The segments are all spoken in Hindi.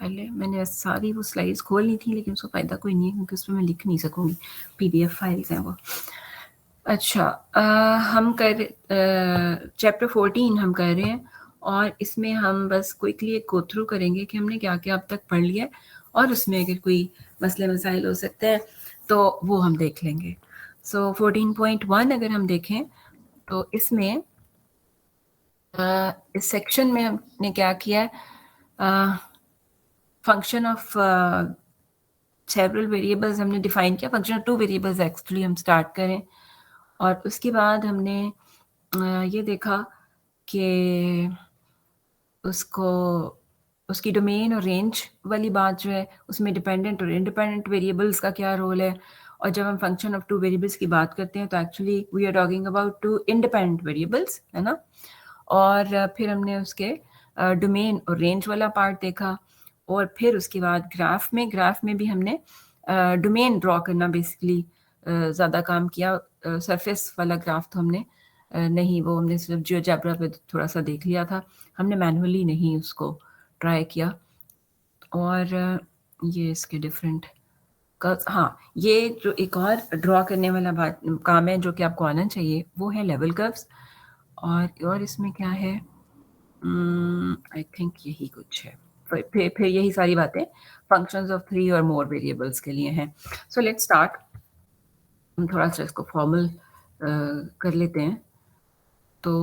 पहले मैंने सारी वो स्लाइड्स खोल ली थी, लेकिन उसका फ़ायदा कोई नहीं है क्योंकि उसमें मैं लिख नहीं सकूँगी, PDF फाइल्स हैं वो। अच्छा, हम चैप्टर 14 हम कर रहे हैं और इसमें हम बस क्विकली एक गो थ्रू करेंगे कि हमने क्या क्या अब तक पढ़ लिया है और उसमें अगर कोई मसले मसाइल हो सकते हैं तो वो हम देख लेंगे। सो 14.1 अगर हम देखें तो इसमें इस सेक्शन में हमने क्या किया है, फंक्शन ऑफ सेवरल वेरिएबल्स हमने डिफाइन किया, फंक्शन ऑफ 2 वेरिएबल्स एक्चुअली हम स्टार्ट करें और उसके बाद हमने ये देखा कि उसकी डोमेन और रेंज वाली बात जो है उसमें डिपेंडेंट और इंडिपेंडेंट वेरिएबल्स का क्या रोल है। और जब हम फंक्शन ऑफ 2 वेरिएबल्स की बात करते हैं तो actually we are talking about 2 independent variables, है ना। और फिर हमने उसके डोमेन और रेंज वाला पार्ट देखा और फिर उसके बाद ग्राफ में भी हमने डोमेन ड्रॉ करना बेसिकली ज़्यादा काम किया। सरफेस वाला ग्राफ तो हमने नहीं, वो हमने सिर्फ जियोजेब्रा पे थोड़ा सा देख लिया था, हमने मैनुअली नहीं उसको ट्राई किया। और ये इसके डिफरेंट हाँ, ये जो एक और ड्रॉ करने वाला काम है जो कि आपको आना चाहिए वो है लेवल कर्व्स। और इसमें क्या है, आई थिंक यही कुछ है। फिर यही सारी बातें फंक्शंस ऑफ 3 और मोर वेरिएबल्स के लिए हैं। So let's start. हम थोड़ा सा इसको फॉर्मल कर लेते हैं। तो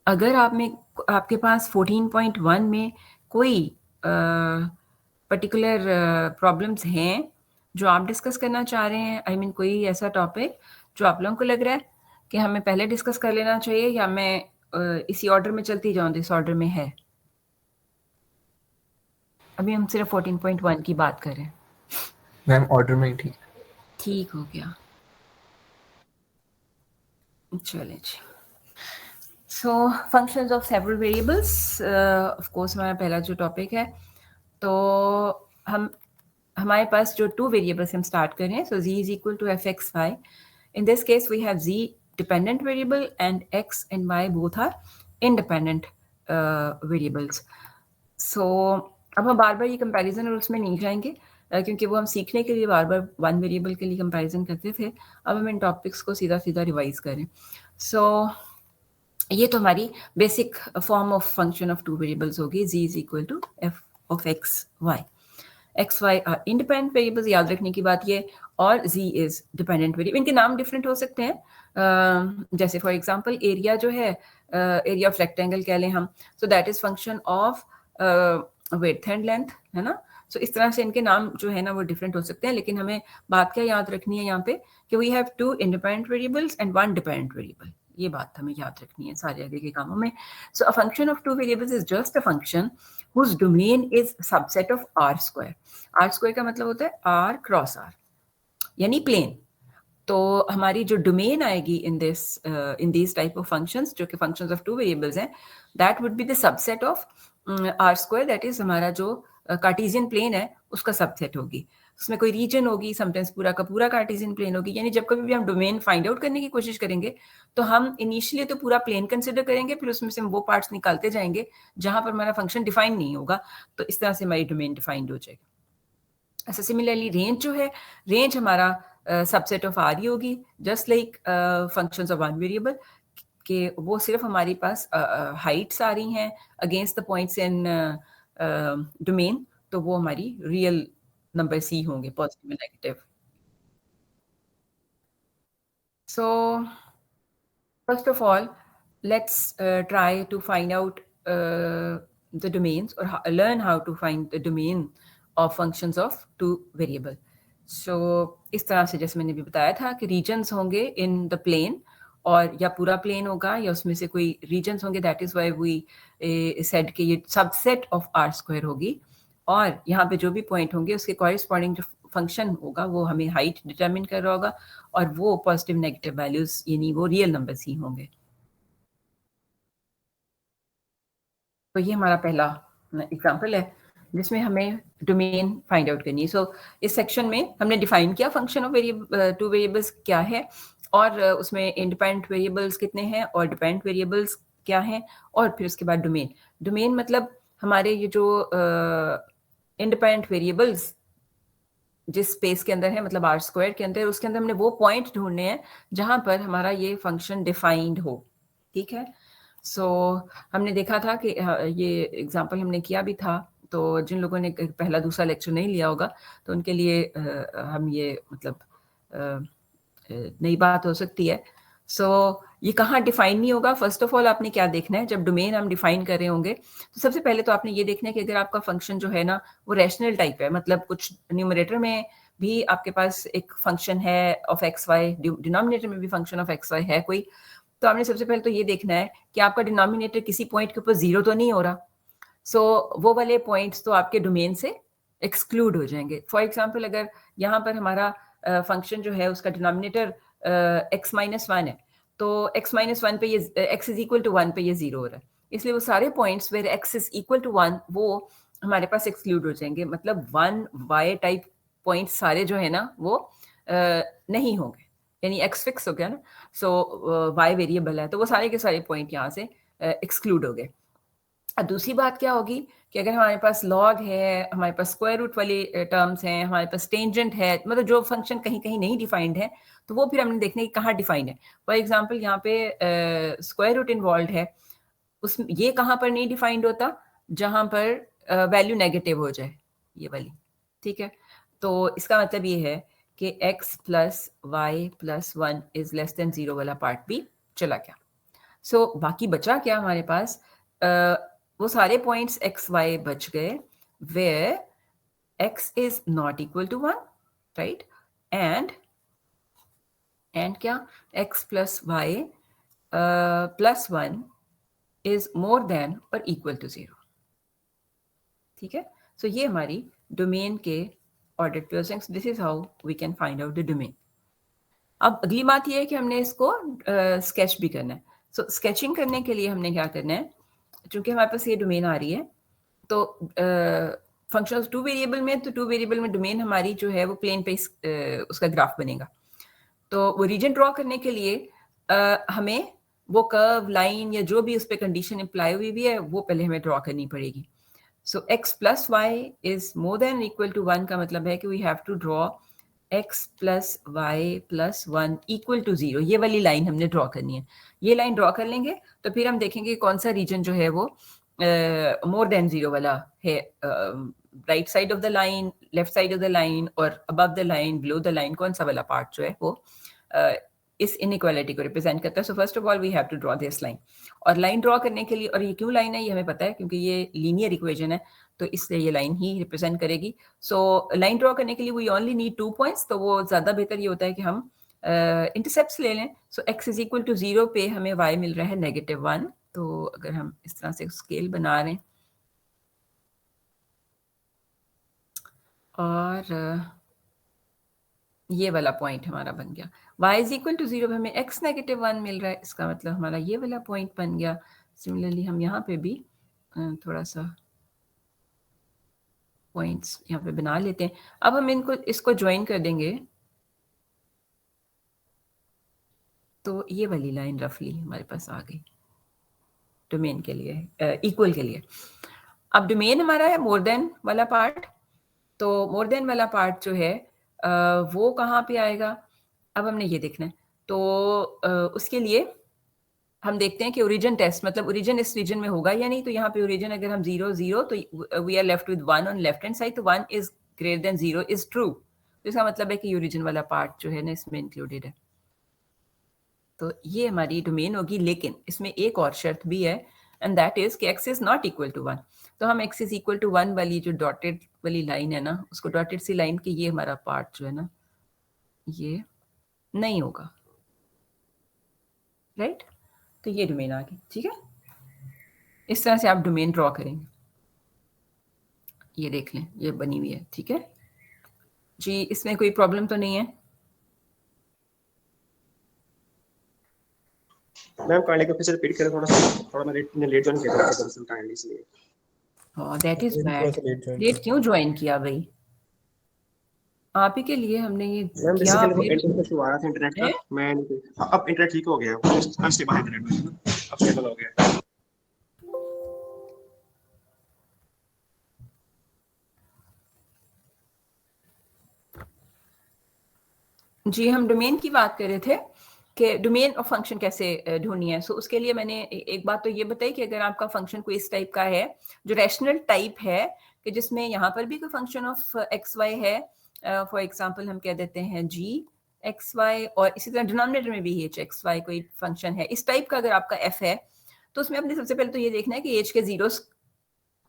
अगर आपके पास 14.1 में कोई पर्टिकुलर प्रॉब्लम्स हैं जो आप डिस्कस करना चाह रहे हैं, आई मीन कोई ऐसा टॉपिक जो आप लोगों को लग रहा है कि हमें पहले डिस्कस कर लेना चाहिए या मैं इसी ऑर्डर में चलती जाऊँ जिस ऑर्डर में है। अभी हम सिर्फ 14.1 की बात करें। मैम ऑर्डर में ही ठीक हो गया, चले जी। So functions of several variables, of course हमारा पहला जो टॉपिक है। तो हमारे पास जो 2 वेरिएबल्स हम स्टार्ट कर रहे हैं, so z is equal to f(x,y). In this case we have z dependent variable and x and y both are independent variables. So अब हम बार बार ये कंपैरिजन और उसमें नहीं जाएंगे क्योंकि वो हम सीखने के लिए बार बार 1 वेरिएबल के लिए कंपैरिजन करते थे। अब हम इन टॉपिक्स को सीधा सीधा रिवाइज करें। सो ये तो हमारी basic form of function of 2 variables होगी, z is equal to f of x, y. X y are independent variables, याद रखने की बात ये, और z इज डिपेंडेंट वेरिएबल। इनके नाम डिफरेंट हो सकते हैं, जैसे फॉर एग्जांपल एरिया जो है, एरिया ऑफ रेक्टेंगल कह लें हम, so that is function of width and length, है ना। सो इस तरह से इनके नाम जो है ना वो डिफरेंट हो सकते हैं, लेकिन हमें बात क्या याद रखनी है यहाँ पे कि we have 2 independent variables and 1 dependent variable. ये बात हमें याद रखनी है सारे आगे के कामों में। So a function of 2 variables is just a function whose domain is subset of r square. r square का मतलब होता है r क्रॉस r, यानी प्लेन। तो हमारी जो डोमेन आएगी in this type of functions जो कि फंक्शंस ऑफ 2 वेरिएबल्स हैं, that would be the subset of r square, that is हमारा जो कार्टेशियन प्लेन है उसका सबसेट होगी। उसमें कोई रीजन होगी, समटाइम्स पूरा का पूरा कार्टेशियन प्लेन होगी। यानी जब कभी भी हम डोमेन फाइंड आउट करने की कोशिश करेंगे तो हम इनिशियली तो पूरा प्लेन कंसिडर करेंगे, फिर उसमें से हम वो पार्ट्स निकालते जाएंगे जहां पर हमारा फंक्शन डिफाइन नहीं होगा, तो इस तरह से हमारी डोमेन डिफाइंड हो जाएगी। ऐसा सिमिलरली रेंज जो है, रेंज हमारा सबसेट ऑफ आर ही होगी, just like functions of 1 variable कि वो सिर्फ हमारे पास हाइट्स आ रही हैं against the points in domain, तो वो हमारी रियल नंबर सी होंगे, पॉजिटिव और negative. So first of all let's try to find out the domains or learn how to find the domain of functions of 2 variable. So इस तरह से जैसे मैंने भी बताया था कि regions होंगे in the plane, और या पूरा प्लेन होगा या उसमें से कोई regions होंगे, that is why we said कि ये subset of r square होगी, और यहाँ पे जो भी पॉइंट होंगे उसके कॉरेस्पॉन्डिंग जो फंक्शन होगा वो हमें हाइट डिटरमिन कर रहा होगा, और वो पॉजिटिव नेगेटिव वैल्यूज यानी वो रियल नंबर्स ही होंगे। तो ये हमारा पहला एग्जांपल है जिसमें हमें डोमेन फाइंड आउट करनी है। सो इस सेक्शन में हमने डिफाइन किया फंक्शन ऑफ 2 वेरिएबल्स क्या है, और उसमें इंडिपेंडेंट वेरिएबल्स कितने हैं और डिपेंडेंट वेरिएबल्स क्या हैं, और फिर उसके बाद डोमेन। डोमेन मतलब हमारे ये जो इंडिपेंडेंट वेरिएबल्स जिस स्पेस के अंदर है, मतलब आर स्क्वायर के अंदर, उसके अंदर हमने वो पॉइंट ढूंढने हैं जहां पर हमारा ये फंक्शन डिफाइंड हो, ठीक है। सो हमने देखा था कि ये एग्जांपल हमने किया भी था, तो जिन लोगों ने पहला दूसरा लेक्चर नहीं लिया होगा तो उनके लिए हम ये मतलब नई बात हो सकती है। सो ये कहाँ डिफाइन नहीं होगा? फर्स्ट ऑफ ऑल आपने क्या देखना है, जब डोमेन हम डिफाइन कर रहे होंगे तो सबसे पहले तो आपने ये देखना है कि अगर आपका फंक्शन जो है ना वो रैशनल टाइप है, मतलब कुछ न्यूमरेटर में भी आपके पास एक फंक्शन है ऑफ एक्स वाई, डिनोमिनेटर में भी फंक्शन ऑफ एक्स वाई है कोई, तो आपने सबसे पहले तो ये देखना है कि आपका डिनोमिनेटर किसी पॉइंट के ऊपर जीरो तो नहीं हो रहा। सो वो वाले पॉइंट्स तो आपके डोमेन से एक्सक्लूड हो जाएंगे। फॉर एग्जाम्पल अगर यहाँ पर हमारा फंक्शन जो है उसका डिनोमिनेटर x माइनस वन है, तो x माइनस वन पे ये x is equal to one पे ये जीरो हो रहा है, इसलिए वो सारे points where x is equal to one वो हमारे पास एक्सक्लूड हो जाएंगे, मतलब वन वाई टाइप पॉइंट सारे जो है ना वो नहीं होंगे, यानी x फिक्स हो गया ना, सो y वेरिएबल है तो वो सारे के सारे पॉइंट यहाँ से एक्सक्लूड हो गए। अब दूसरी बात क्या होगी कि अगर हमारे पास लॉग है, हमारे पास स्क्वायर रूट वाली टर्म्स हैं, हमारे पास टेंजेंट है, मतलब जो फंक्शन कहीं कहीं नहीं डिफाइंड है, तो वो फिर हमने देखना है कि कहाँ डिफाइंड है। फॉर एग्जांपल यहाँ पे स्क्वायर रूट इन्वॉल्व है, उस ये कहाँ पर नहीं डिफाइंड होता? जहाँ पर वैल्यू नेगेटिव हो जाए, ये वाली, ठीक है। तो इसका मतलब ये है कि x plus y plus one is less than zero वाला पार्ट भी चला गया। सो बाकी बचा क्या हमारे पास? वो सारे पॉइंट्स एक्स वाई बच गए where x is not equal to one, right, and क्या x plus y plus one is more than or equal to zero, ठीक है। सो ये हमारी डोमेन के ordered pure strings, this is how we can find out the domain. अब अगली बात ये है कि हमने इसको स्केच भी करना है। सो स्केचिंग करने के लिए हमने क्या करना है, चूंकि हमारे पास ये डोमेन आ रही है तो फंक्शन टू वेरिएबल में, तो टू वेरिएबल में डोमेन हमारी जो है वो प्लेन पे उसका ग्राफ बनेगा। तो वो रीजन ड्रॉ करने के लिए हमें वो कर्व लाइन या जो भी उस पर कंडीशन अप्लाई हुई भी है वो पहले हमें ड्रॉ करनी पड़ेगी। So x plus y is more than equal to one का मतलब है कि we have to draw x plus y plus one equal to zero, ये वाली लाइन हमने ड्रॉ करनी है। ये लाइन ड्रॉ कर लेंगे तो फिर हम देखेंगे कौन सा रीजन जो है वो मोर देन जीरो वाला है, right side of the line, left side of the line, और above the line, below the line, कौन सा वाला पार्ट जो है वो इस इनइक्वालिटी को रिप्रेजेंट करता है। So first of all we have to draw this line, और लाइन ड्रॉ करने के लिए, और ये क्यों लाइन है ये हमें पता है क्योंकि ये लीनियर इक्वेशन है तो इसलिए ये लाइन ही रिप्रेजेंट करेगी। सो लाइन ड्रॉ करने के लिए वी ओनली नीड 2 पॉइंट्स, तो वो ज़्यादा बेहतर ये होता है कि हम इंटरसेप्ट्स ले लें। So x is equal to zero पे हमें y मिल रहा है -1, तो अगर हम इस तरह से स्केल बना रहे हैं और ये वाला पॉइंट हमारा बन गया, y is equal to zero पे हमें x -1 मिल रहा है, इसका मतलब हमारा ये वाला पॉइंट बन गया। सिमिलरली हम यहाँ पे भी थोड़ा सा पॉइंट्स यहाँ पे बना लेते हैं। अब हम इसको ज्वाइन कर देंगे तो ये वाली लाइन रफली हमारे पास आ गई डोमेन के लिए, इक्वल के लिए। अब डोमेन हमारा है मोर देन वाला पार्ट, तो मोर देन वाला पार्ट जो है वो कहाँ पे आएगा, अब हमने ये देखना है। तो उसके लिए हम देखते हैं कि ओरिजिन टेस्ट, मतलब ओरिजिन इस रीजन में होगा या नहीं। तो यहाँ पे ओरिजिन अगर हम 0 0 तो we are left with 1 on left hand side, तो 1 is greater than 0 is true, तो इसका मतलब है कि ओरिजिन वाला पार्ट जो है ना इसमें इंक्लूडेड है। तो ये हमारी डोमेन होगी, लेकिन इसमें एक और शर्त भी है एंड दैट इज कि x is not equal to 1। तो हम x इज इक्वल टू 1 वाली जो डॉटेड वाली लाइन है ना, उसको डॉटेड सी लाइन के ये हमारा पार्ट जो है ना ये नहीं होगा, राइट। तो ये डोमेन आ गई, ठीक है। इस तरह से आप डोमेन ड्रॉ करेंगे, ये देख लें ये बनी हुई है, ठीक है जी। इसमें कोई प्रॉब्लम तो नहीं है? मैम काइंडली फिर से रिपीट करें, थोड़ा मैं लेट ज्वाइन किया था दरअसल काइंडली, इसलिए। हाँ दैट इज थोड़ा बैड। सा लेट ज्वाइन लेट क्यों ज्वाइन किया भाई? आप ही के लिए हमने ये मैम किया, बेसिकली वो फिर इंटरनेट इशू आ रहा था इंटरनेट का, मैं अब इंटरनेट ठीक हो गया, अनस्टेबल इंटरनेट में अब स्टेबल हो गया है। जी, हम डोमेन की बात कर रहे थे कि डोमेन ऑफ फंक्शन कैसे ढूंढनी है। सो उसके लिए मैंने एक बात तो ये बताई कि अगर आपका फंक्शन कोई इस टाइप का है जो रैशनल टाइप है कि जिसमें यहाँ पर भी कोई फंक्शन ऑफ एक्स वाई है, फॉर एग्जांपल हम कह देते हैं जी एक्स वाई, और इसी तरह डिनोमिनेटर में भी एच एक्स वाई कोई फंक्शन है इस टाइप का, अगर आपका एफ है तो उसमें अपने सबसे पहले तो ये देखना है कि एच के जीरोस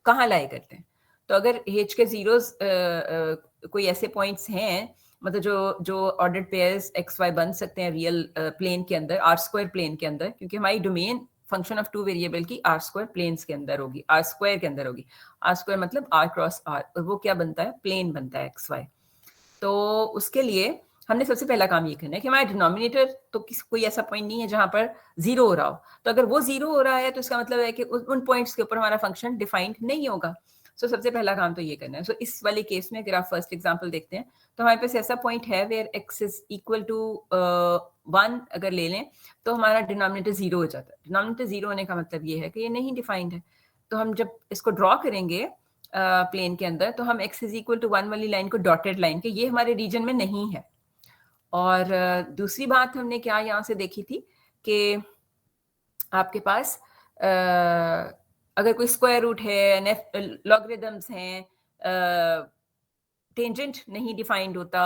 कहाँ लाए करते हैं। तो अगर एच के जीरोस कोई ऐसे पॉइंट्स हैं, मतलब जो ऑर्डर्ड पेयर्स एक्स वाई बन सकते हैं रियल प्लेन के अंदर, आर स्क्वायर प्लेन के अंदर, क्योंकि हमारी domain function of two variable की आर स्क्वायर प्लेन्स के अंदर होगी, आर स्क्वायर के अंदर होगी। आर स्क्वायर मतलब आर क्रॉस आर, और वो क्या बनता है, प्लेन बनता है एक्स वाई। तो उसके लिए हमने सबसे पहला काम ये करना है कि हमारा डिनोमिनेटर तो कोई ऐसा पॉइंट नहीं है जहां पर जीरो हो रहा हो। तो अगर वो जीरो हो रहा है तो इसका मतलब है कि उन पॉइंट्स के ऊपर हमारा फंक्शन डिफाइंड नहीं होगा। सो सबसे पहला काम तो ये करना है। सो इस वाले केस में अगर आप फर्स्ट एग्जांपल देखते हैं तो हमारे पास ऐसा पॉइंट है where x is equal to 1 अगर ले लें तो हमारा डिनोमिनेटर जीरो हो जाता है। डिनोमिनेटर जीरो होने का मतलब ये है कि ये नहीं डिफाइंड है। तो हम जब इसको ड्रॉ करेंगे प्लेन के अंदर तो हम x इज इक्वल टू 1 वाली लाइन को डॉटेड लाइन के, ये हमारे रीजन में नहीं है। और दूसरी बात हमने क्या यहाँ से देखी थी कि आपके पास अगर कोई स्क्वायर रूट है, लॉगरिदम्स हैं, टेंजेंट नहीं डिफाइंड होता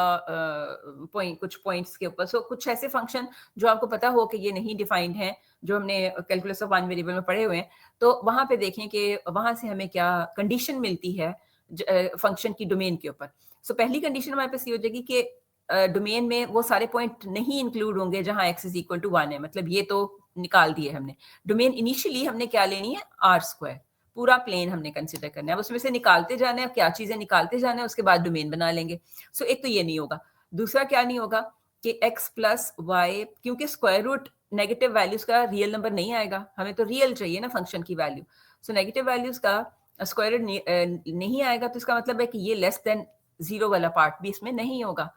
कुछ पॉइंट्स के ऊपर। सो कुछ ऐसे फंक्शन जो आपको पता हो कि ये नहीं डिफाइंड हैं, जो हमने कैलकुलस ऑफ वन वेरिएबल में पढ़े हुए हैं, तो वहां पे देखें कि वहां से हमें क्या कंडीशन मिलती है फंक्शन की डोमेन के ऊपर। सो पहली कंडीशन हमारे पास ये हो जाएगी कि डोमेन में वो सारे पॉइंट नहीं इंक्लूड होंगे जहां एक्स इज इक्वल टू 1 है, मतलब ये तो निकाल दिए हमने। डोमेन इनिशियली हमने क्या लेनी है, आर स्क्वायर, पूरा प्लेन हमने कंसिडर करना है। अब उसमें से निकालते जाना है, क्या चीजें निकालते जाना है, उसके बाद डोमेन बना लेंगे। सो एक तो ये नहीं होगा। दूसरा क्या नहीं होगा कि x प्लस वाई, क्योंकि स्क्वायर रूट नेगेटिव वैल्यूज का रियल नंबर नहीं आएगा, हमें तो रियल चाहिए ना फंक्शन की वैल्यू। सो नेगेटिव वैल्यूज का स्क्वायर रूट नहीं आएगा, तो इसका मतलब है कि ये लेस देन जीरो वाला पार्ट भी इसमें नहीं होगा।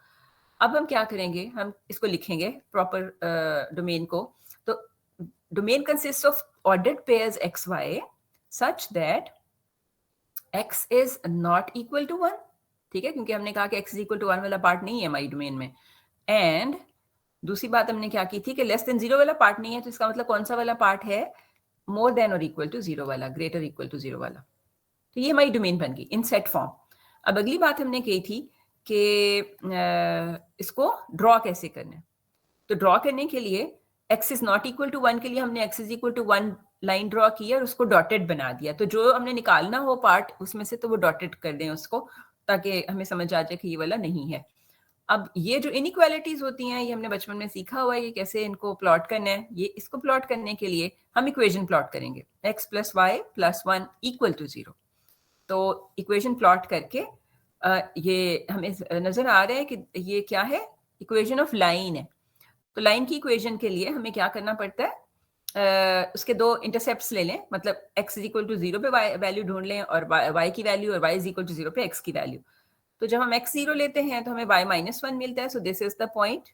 अब हम क्या करेंगे, हम इसको लिखेंगे प्रॉपर डोमेन को। तो domain consist of ordered pairs x y such that x is not equal to 1, ठीक है, क्योंकि हमने कहा कि x is equal to 1 वाला पार्ट नहीं है हमारी डोमेन में। एंड दूसरी बात हमने क्या की थी कि लेस देन जीरो वाला पार्ट नहीं है, तो इसका मतलब कौन सा वाला पार्ट है, मोर than or equal to zero वाला, ग्रेटर इक्वल टू जीरो वाला। तो ये हमारी डोमेन बन गई इन सेट फॉर्म। अब अगली बात हमने कही थी कि इसको ड्रॉ कैसे करना है। तो ड्रॉ करने के लिए x is not equal to 1 के लिए हमने x is equal to 1 line draw की और उसको डॉटेड बना दिया। तो जो हमने निकालना हो पार्ट उसमें से, तो वो डॉटेड कर दें उसको, ताकि हमें समझ आ जाए कि ये वाला नहीं है। अब ये जो इनइक्वालिटीज होती हैं, ये हमने बचपन में सीखा हुआ है, ये कैसे इनको प्लॉट करना है। ये इसको प्लॉट करने के लिए हम इक्वेशन प्लॉट करेंगे, x plus y plus 1 equal to 0। तो इक्वेशन प्लॉट करके ये हमें नजर आ रहा है कि ये क्या है, इक्वेशन ऑफ लाइन है। तो लाइन की इक्वेशन के लिए हमें क्या करना पड़ता है, उसके दो इंटरसेप्ट्स ले लें, मतलब x इज इक्वल टू 0 पे वैल्यू ढूंढ लें और y की वैल्यू, और y इज इक्वल टू 0 पे x की वैल्यू। तो जब हम x 0 लेते हैं तो हमें y माइनस 1 मिलता है, so this is the point.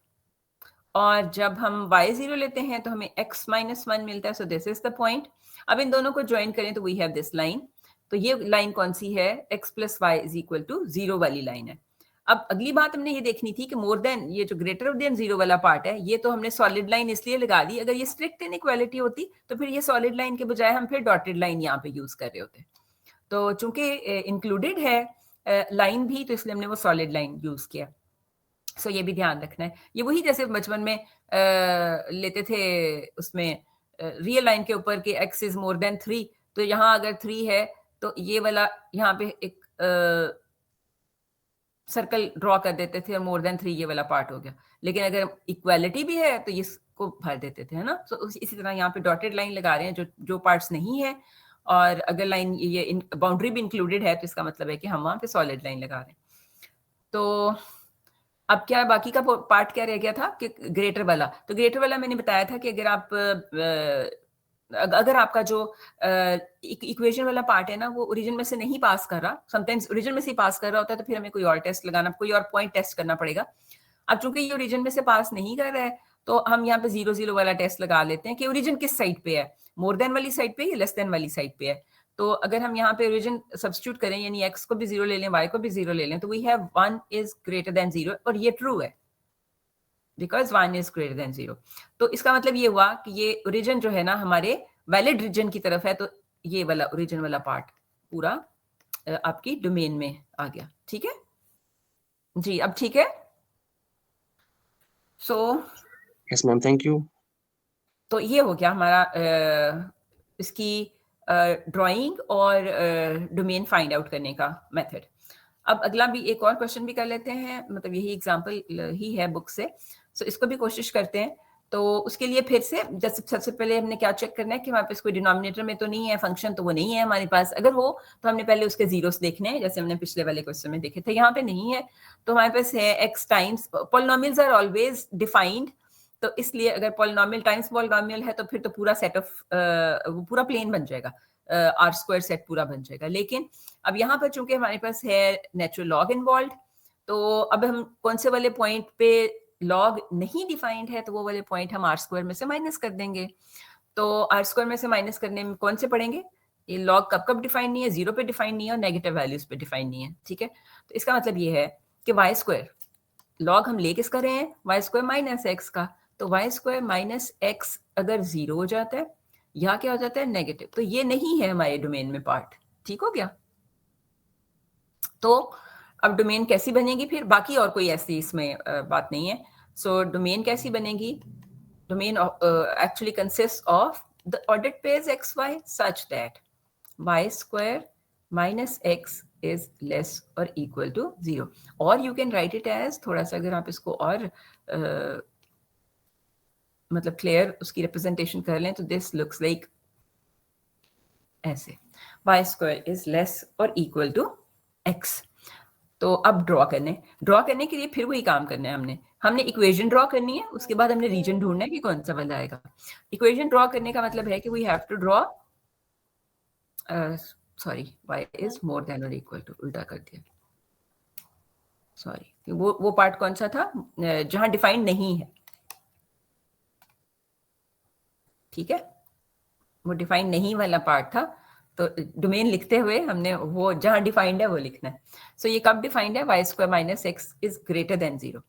और जब हम y 0 लेते हैं तो हमें x माइनस 1 मिलता है, so this is the point. अब इन दोनों को ज्वाइन करें तो वी हैव दिस लाइन। तो ये लाइन कौन सी है, x plus y is equal to 0 वाली लाइन है। अब अगली बात हमने ये देखनी थी कि मोर देन, ये जो ग्रेटर देन 0 वाला पार्ट है, ये तो हमने सॉलिड लाइन इसलिए लगा दी, अगर ये स्ट्रिक्ट इनइक्वालिटी होती तो फिर ये सॉलिड लाइन के बजाय हम फिर डॉटेड लाइन यहाँ पे यूज कर रहे होते। तो चूंकि इंक्लूडेड है लाइन भी, तो इसलिए हमने वो सॉलिड लाइन यूज किया। सो ये भी ध्यान रखना है। ये वही जैसे बचपन में लेते थे उसमें रियल लाइन के ऊपर कि x इज मोर देन 3, तो यहाँ अगर 3 है तो ये वाला यहाँ पे एक सर्कल ड्रॉ कर देते थे और मोर देन 3 ये वाला पार्ट हो गया। लेकिन अगर इक्वालिटी भी है तो इसको भर देते थे, है ना। तो इसी तरह यहाँ पे डॉटेड लाइन लगा रहे हैं जो पार्ट्स नहीं है, और अगर लाइन ये बाउंड्री भी इंक्लूडेड है तो इसका मतलब है कि हम वहाँ पे सॉलिड लाइन लगा रहे हैं। तो अब क्या बाकी का पार्ट क्या रह गया था कि ग्रेटर वाला। तो ग्रेटर वाला मैंने बताया था कि अगर आपका जो इक्वेशन वाला पार्ट है ना, वो ओरिजिन में से नहीं पास कर रहा, समटाइम्स ओरिजिन में से पास कर रहा होता है, तो फिर हमें कोई और टेस्ट लगाना, कोई और पॉइंट टेस्ट करना पड़ेगा। अब चूंकि ये ओरिजिन में से पास नहीं कर रहा है तो हम यहाँ पे 0 0 वाला टेस्ट लगा लेते हैं कि ओरिजिन किस साइड पे है, मोर देन वाली साइड पे या लेस देन वाली साइड पे है। तो अगर हम यहाँ पे ओरिजिन सब्स्टिट्यूट करें, यानी x को भी 0 ले लें, y को भी 0 ले लें, तो we have 1 is greater than 0, और ये ट्रू है। Because 1 is greater than 0। तो इसका मतलब ये हुआ कि ये ओरिजिन जो है ना हमारे वैलिड रीजन की तरफ है, तो ये वाला ओरिजिन वाला पार्ट पूरा आपकी डोमेन में आ गया। ठीक है जी, अब ठीक है। So yes ma'am, thank you. तो ये हो गया हमारा इसकी ड्राइंग और डोमेन फाइंड आउट करने का मेथड। अब अगला भी एक और क्वेश्चन भी कर लेते हैं, मतलब यही एग्जांपल ही है बुक से, सो इसको भी कोशिश करते हैं। तो उसके लिए फिर से जैसे सबसे पहले हमने क्या चेक करना है कि हमारे पास कोई डिनोमिनेटर में तो नहीं है, फंक्शन तो वो नहीं है हमारे पास। अगर हो तो हमने पहले उसके जीरोस देखने हैं, जैसे हमने पिछले वाले क्वेश्चन में देखे थे। यहाँ पे नहीं है तो हमारे पास है x times, polynomials are always defined, तो इसलिए अगर पॉलिनोमियल टाइम्स पॉलिनोमियल है तो फिर तो पूरा सेट ऑफ पूरा प्लेन बन जाएगा, आर स्क्वायर सेट पूरा बन जाएगा। लेकिन अब यहाँ पर चूंकि हमारे पास है नेचुरल लॉग इन्वॉल्व, तो अब हम कौन से वाले पॉइंट पे लॉग नहीं डिफाइंड है तो वो वाले पॉइंट हम आर स्क्वायर में से माइनस कर देंगे। तो आर स्क्वायर में से माइनस करने में कौन से पड़ेंगे, ये लॉग कब कब डिफाइन नहीं है, 0 पे डिफाइन नहीं है और नेगेटिव वैल्यूज पे डिफाइन नहीं है। ठीक है, तो इसका मतलब ये है कि वाई स्क्वायर लॉग हम ले किसका रहे हैं, वाई स्क्वायर माइनस एक्स का, तो वाई स्क्वायर माइनस एक्स अगर 0 हो जाता है या क्या हो जाता है नेगेटिव, तो ये नहीं है हमारे डोमेन में पार्ट। ठीक हो गया। तो अब डोमेन कैसी बनेगी फिर, बाकी और कोई ऐसी इसमें बात नहीं है। सो डोमेन कैसी बनेगी, domain actually consist of the ordered pairs x y such that y square minus x is less or equal to 0, और you can write it as, थोड़ा सा अगर आप इसको और मतलब क्लियर उसकी रिप्रेजेंटेशन कर लें तो दिस लुक्स लाइक ऐसे, Y square is less or equal to x. तो अब ड्रॉ करने के लिए फिर वही काम करना है, हमने इक्वेशन ड्रॉ करनी है, उसके बाद हमने रीजन ढूंढना है कि कौन सा वाला आएगा। इक्वेशन ड्रॉ करने का मतलब है कि we have to draw, sorry y is more than or equal to, उल्टा कर दिया, सॉरी वो पार्ट कौन सा था जहां डिफाइंड नहीं है। ठीक है, वो डिफाइंड नहीं वाला पार्ट था, तो डोमेन लिखते हुए हमने वो जहां डिफाइंड है वो लिखना है। सो ये कब डिफाइंड है, y square minus x is greater than 0।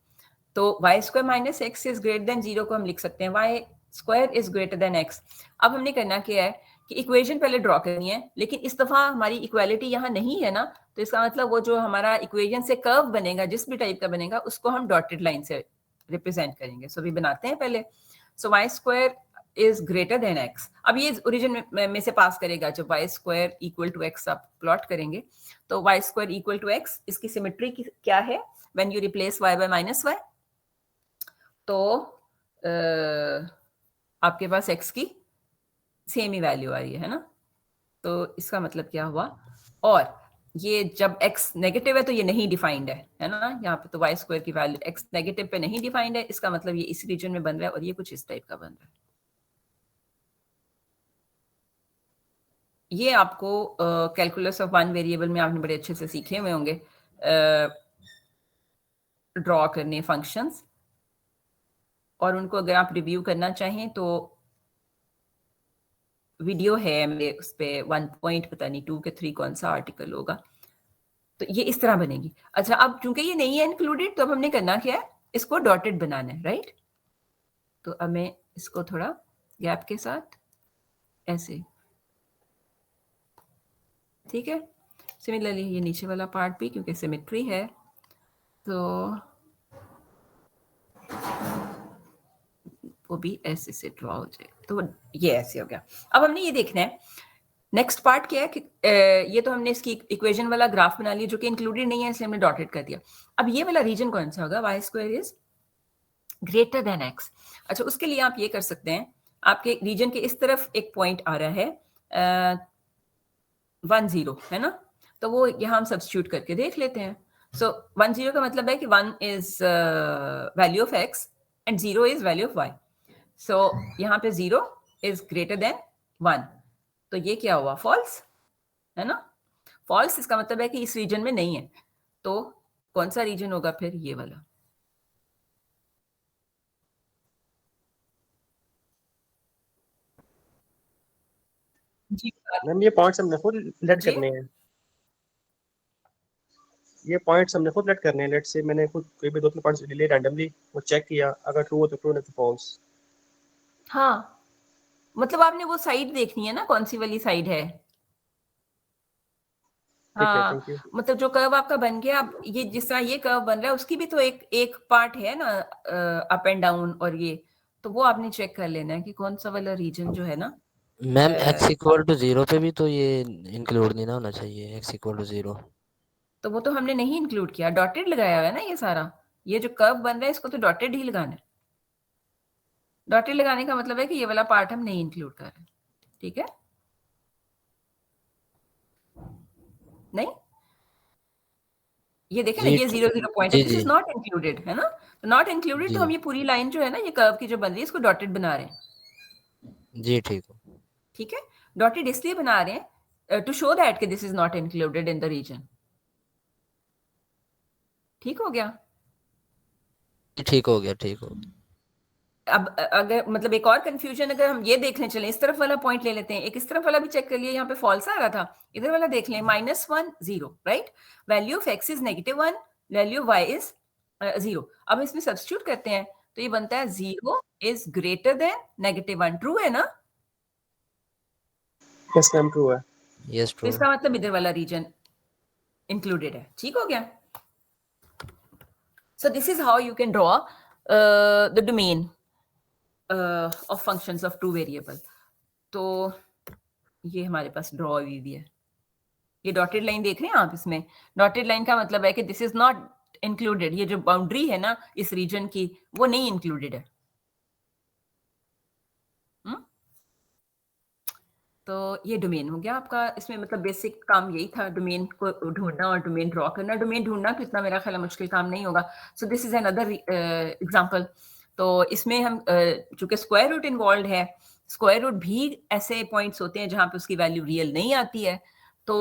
तो y square minus x is greater than 0 को हम लिख सकते हैं y square is greater than x. अब हमने करना क्या है कि इक्वेशन पहले ड्रॉ करनी है, लेकिन इस दफा हमारी इक्वालिटी यहाँ नहीं है ना, तो इसका मतलब वो जो हमारा इक्वेशन से कर्व बनेगा जिस भी टाइप का बनेगा उसको हम डॉटेड लाइन से रिप्रेजेंट करेंगे। सो भी बनाते हैं पहले। So y square is greater than x, अब ये ओरिजिन में से पास करेगा, जब y square equal to x आप प्लॉट करेंगे तो y square equal to x, इसकी सिमेट्री क्या है, when you replace y by minus y, तो आपके पास एक्स की सेम ही वैल्यू आ रही है ना, तो इसका मतलब क्या हुआ, और ये जब x नेगेटिव है तो ये नहीं डिफाइंड है ना, यहाँ पे तो वाई स्क्वायर की वैल्यू x नेगेटिव पे नहीं डिफाइंड है, इसका मतलब ये इस रीजन में बन रहा है और ये कुछ इस टाइप का बन रहा है। ये आपको कैलकुलस ऑफ वन वेरिएबल में आपने बड़े अच्छे से सीखे हुए होंगे ड्रॉ करने फंक्शंस, और उनको अगर आप रिव्यू करना चाहें तो वीडियो है मेरे उस पर 1 पता नहीं 2 के 3 कौन सा आर्टिकल होगा, तो ये इस तरह बनेगी। अच्छा, अब चूंकि ये नहीं है इंक्लूडेड तो अब हमने करना क्या है, इसको डॉटेड बनाना है, राइट। तो अब मैं इसको थोड़ा गैप के साथ ऐसे, ठीक है। सिमिलरली ये नीचे वाला पार्ट भी क्योंकि सिमेट्री है तो वो भी ऐसे से ड्रॉ हो जाएगा, तो ये ऐसे हो गया। अब हमने ये देखना है नेक्स्ट पार्ट क्या है कि ये तो हमने इसकी इक्वेशन वाला ग्राफ बना लिया जो कि इंक्लूडेड नहीं है इसलिए हमने डॉटेड कर दिया। अब ये वाला रीजन कौन सा होगा, y square is greater than x. अच्छा, उसके लिए आप ये कर सकते हैं, आपके रीजन के इस तरफ एक पॉइंट आ रहा है 1 0 है ना, तो वो यहाँ हम सब्स्टिट्यूट करके देख लेते हैं। सो 1 0 का मतलब है कि 1 is value of x and 0 is value of y. So यहाँ पे 0 इज ग्रेटर देन 1, तो ये क्या हुआ, फॉल्स है ना। फॉल्स इसका मतलब है कि इस रीजन में नहीं है, तो कौन सा रीजन होगा फिर, ये वाला। जी मैम ये पॉइंट्स हमने खुद लेट करने हैं। ये पॉइंट्स हमने खुद लेट करने हैं। लेट्स से मैंने खुद कोई भी 2-3 पॉइंट्स ले लिए रैंडमली, वो चेक किया, अगर ट्रू हो तो ट्रू, नहीं तो फॉल्स। हाँ, मतलब आपने वो साइड देखनी है ना, कौन सी वाली साइड है। ठीक है, हाँ, थैंक यू। मतलब जो कर्व आपका बन गया, अब ये जिस तरह ये कर्व बन रहा है उसकी भी तो एक एक पार्ट है ना, अप एंड डाउन, और ये तो वो आपने चेक कर लेना है कि कौन सा वाला रीजन जो है ना। मैम x इक्वल टू 0 पे भी तो ये इंक्लूड नहीं ना होना चाहिए, x इक्वल टू 0। तो वो तो हमने नहीं इंक्लूड किया, डॉटेड लगाया हुआ है ना ये सारा। ये जो कर्व बन रहा है इसको तो डॉटेड ही लगाना है। डॉटेड लगाने का मतलब है कि ये वाला पार्ट हम नहीं इंक्लूड कर रहे। ठीक है, नहीं ये देखें ना, जी ये 0 पॉइंट है, जी दिस इज जी नॉट इंक्लूडेड, है ना। तो नॉट इंक्लूडेड, तो हम जी ये पूरी लाइन जो है ना, ये कर्व की जो बन रही है, इसको डॉटेड बना रहे हैं। जी ठीक है। ठीक है, डॉटेड इसलिए बना रहे हैं टू शो दैट कि this is not included in the region. ठीक हो गया। ठीक हो गया, ठीक हो गया। अब अगर मतलब एक और कंफ्यूजन, अगर हम ये देखने चले, इस तरफ वाला पॉइंट ले लेते हैं, एक इस तरफ वाला भी चेक कर लिए, यहाँ पे फॉल्स आ रहा था, इधर वाला देख लें, -1 0, right. Value of x is -1, value y is 0। अब इसमें सब्स्टिट्यूट करते हैं तो ये बनता है 0 इज ग्रेटर देन -1। ट्रू है ना। यस मैम, ट्रू है। यस तो ट्रू। इसका मतलब इधर वाला रीजन इंक्लूडेड है। ठीक हो गया। सो this is how you can draw the domain of functions of two variable. तो ये हमारे पास ड्रॉ हुई है, ये डॉटेड लाइन देख रहे हैं आप। इसमें डॉटेड लाइन का मतलब है कि दिस इज नॉट इंक्लूडेड, ये जो बाउंड्री है ना इस रीजन की, वो नहीं इंक्लूडेड है। तो ये डोमेन हो गया आपका। इसमें मतलब बेसिक काम यही था, डोमेन को ढूंढना और डोमेन ड्रॉ करना। डोमेन ढूंढना तो इतना मेरा ख्याल है मुश्किल काम नहीं होगा। सो दिस इज अनदर एग्जांपल। तो इसमें हम चूंकि स्क्वायर रूट इन्वॉल्व है, स्क्वायर रूट भी ऐसे पॉइंट्स होते हैं जहां पे उसकी वैल्यू रियल नहीं आती है। तो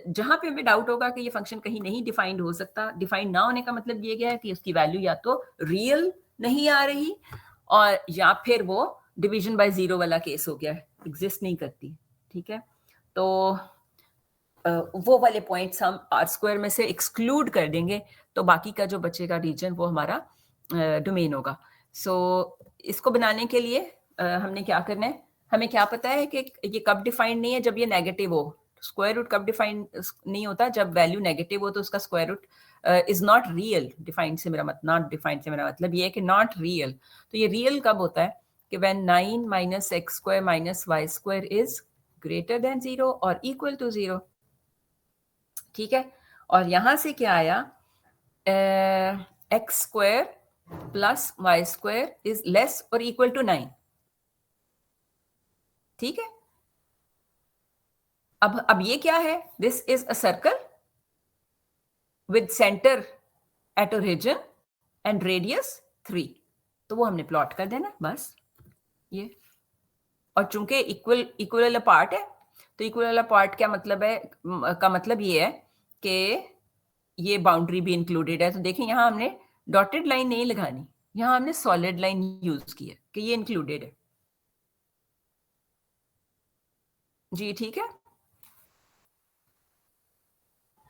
जहां पे हमें डाउट होगा कि ये फंक्शन कहीं नहीं डिफाइंड हो सकता, डिफाइंड ना होने का मतलब ये गया है कि उसकी वैल्यू या तो रियल नहीं आ रही, और या फिर वो डिवीजन बाय जीरो वाला केस हो गया है, एग्जिस्ट नहीं करती। ठीक है, तो वो वाले पॉइंट्स हम आर स्क्वायर में से एक्सक्लूड कर देंगे, तो बाकी का जो बचेगा रीजन वो हमारा डोमेन होगा। सो इसको बनाने के लिए हमने क्या करना है, हमें क्या पता है कि ये कब डिफाइंड नहीं है, जब ये नेगेटिव हो। स्क्वायर रूट कब डिफाइंड नहीं होता, जब वैल्यू नेगेटिव हो, तो उसका square root is not real. Defined से मेरा मतलब, नॉट डिफाइंड से मेरा मतलब ये है कि नॉट रियल। तो ये रियल कब होता है कि when 9 - x² - y² is greater than 0 और इक्वल टू 0। ठीक है, और यहां से क्या आया, x² + y² is less or equal to 9। ठीक है, अब ये क्या है, this is a circle with centre at origin and radius 3। तो वो हमने प्लॉट कर देना बस ये। और चूंकि इक्वल वाला पार्ट है, तो इक्वल वाला पार्ट क्या मतलब है, का मतलब ये है कि ये बाउंड्री भी इंक्लूडेड है। तो देखें यहाँ हमने डॉटेड लाइन नहीं लगानी, यहाँ हमने सॉलिड लाइन यूज की है कि ये इंक्लूडेड है। जी ठीक है,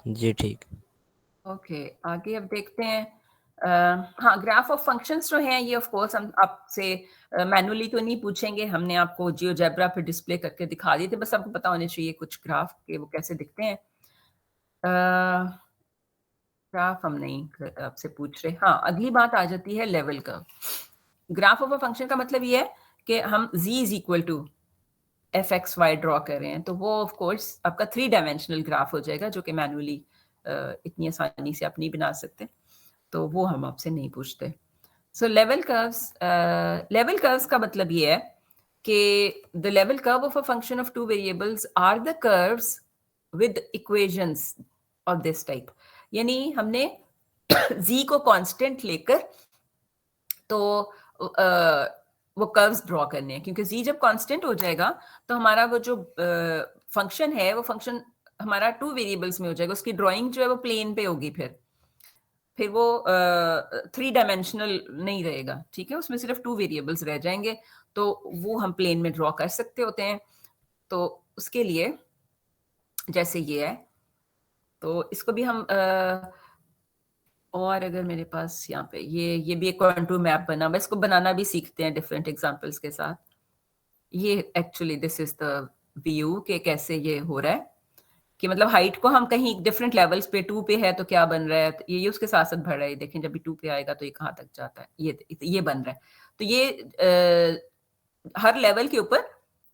जी ठीक। ओके आगे अब देखते हैं। हाँ, ग्राफ ऑफ फंक्शंस जो हैं ये ऑफ कोर्स हम आपसे मैनुअली तो नहीं पूछेंगे, हमने आपको जियोजेब्रा पे डिस्प्ले करके दिखा दिए थे, बस आपको पता होने चाहिए कुछ ग्राफ के वो कैसे दिखते हैं। ग्राफ हम नहीं आपसे पूछ रहे। हाँ, अगली बात आ जाती है level curve. Graph of a function का मतलब ये है कि हम z is equal to fxy draw कर रहे हैं, तो वो ऑफ कोर्स आपका 3 डायमेंशनल ग्राफ हो जाएगा, जो कि मैनुअली इतनी आसानी से आप नहीं बना सकते, तो वो हम आपसे नहीं पूछते। सो लेवल कर्व्स का मतलब ये है कि the level curve of a function of two variables are the curves with equations of this type. यानी हमने z को कांस्टेंट लेकर तो वो कर्व्स ड्रॉ करने हैं, क्योंकि z जब कांस्टेंट हो जाएगा तो हमारा वो जो फंक्शन है, वो फंक्शन हमारा टू वेरिएबल्स में हो जाएगा, उसकी ड्राइंग जो है वो प्लेन पे होगी, फिर वो 3 डायमेंशनल नहीं रहेगा। ठीक है, उसमें सिर्फ 2 वेरिएबल्स रह जाएंगे, तो वो हम प्लेन में ड्रॉ कर सकते होते हैं। तो उसके लिए जैसे ये है, तो इसको भी हम और अगर मेरे पास यहाँ पे ये भी एक कॉन्टूर मैप बना, मैं इसको बनाना भी सीखते हैं डिफरेंट एग्जांपल्स के साथ। ये actually this is the view के कैसे ये हो रहा है कि मतलब हाइट को हम कहीं डिफरेंट लेवल्स पे 2 पे है तो क्या बन रहा है, तो ये उसके साथ साथ बढ़ रहा है। देखें जब भी 2 पे आएगा तो ये कहाँ तक जाता है, ये बन रहा है। तो ये हर लेवल के ऊपर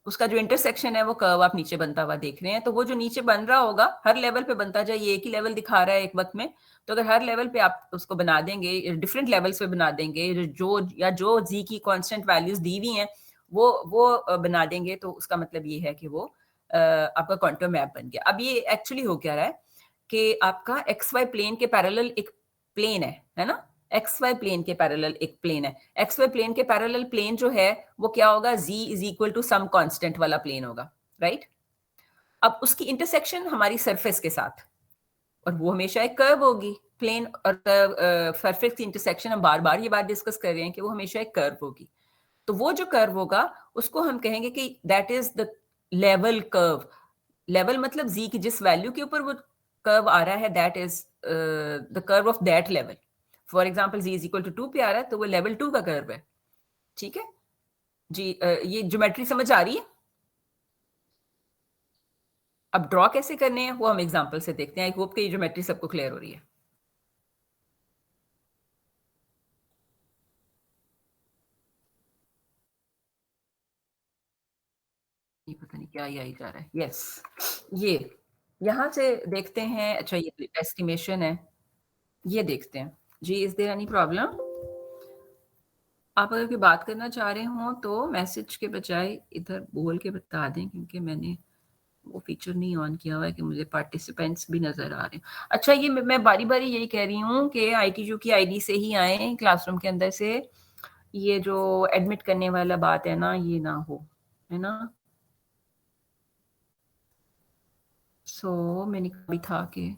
उसका जो इंटरसेक्शन है वो कर्व आप नीचे बनता हुआ देख रहे हैं। तो वो जो नीचे बन रहा होगा हर लेवल पे बनता जाए, ये एक ही लेवल दिखा रहा है एक वक्त में, तो अगर हर लेवल पे आप उसको बना देंगे, डिफरेंट लेवल्स पे बना देंगे, जो जी की कांस्टेंट वैल्यूज दी हुई हैं वो बना देंगे, तो उसका मतलब ये है कि वो आपका कॉन्टूर मैप बन गया। अब ये एक्चुअली हो क्या रहा है कि आपका एक्स वाई प्लेन के पैरेलल एक प्लेन है ना, एक्स वाई प्लेन के पैरेलल एक प्लेन है। एक्स वाई प्लेन के पैरेलल प्लेन जो है वो क्या होगा, z is equal to some constant वाला प्लेन होगा, राइट। अब उसकी इंटरसेक्शन हमारी सरफेस के साथ, और वो हमेशा एक कर्व होगी। प्लेन और सरफेस की इंटरसेक्शन हम बार बार ये बात डिस्कस कर रहे हैं कि वो हमेशा एक कर्व होगी। तो वो जो कर्व होगा उसको हम कहेंगे कि that is the level curve. Level मतलब z की जिस वैल्यू के ऊपर वो कर्व आ रहा है that is the curve of that level. For example z is equal to 2 पे आ रहा है तो वो लेवल 2 का कर्व है, ठीक है जी। ये ज्योमेट्री समझ आ रही है। अब ड्रॉ कैसे करने हैं वो हम एग्जांपल से देखते हैं। आई होप कि ये ज्योमेट्री सबको क्लियर हो रही है। ये पता नहीं क्या ही आई जा रहा है। यस ये यहां से देखते हैं। अच्छा ये एस्टिमेशन है, ये देखते हैं जी। Is there any problem? आप अगर कोई बात करना चाह रहे हो तो मैसेज के बजाय इधर बोल के बता दें, क्योंकि मैंने वो फीचर नहीं ऑन किया हुआ है कि मुझे पार्टिसिपेंट्स भी नजर आ रहे हैं। अच्छा ये मैं बारी बारी यही कह रही हूँ कि ITU की आईडी से ही आए क्लासरूम के अंदर से, ये जो एडमिट करने वाला बात है ना ये ना हो, है ना। सो मैंने कहा भी था कि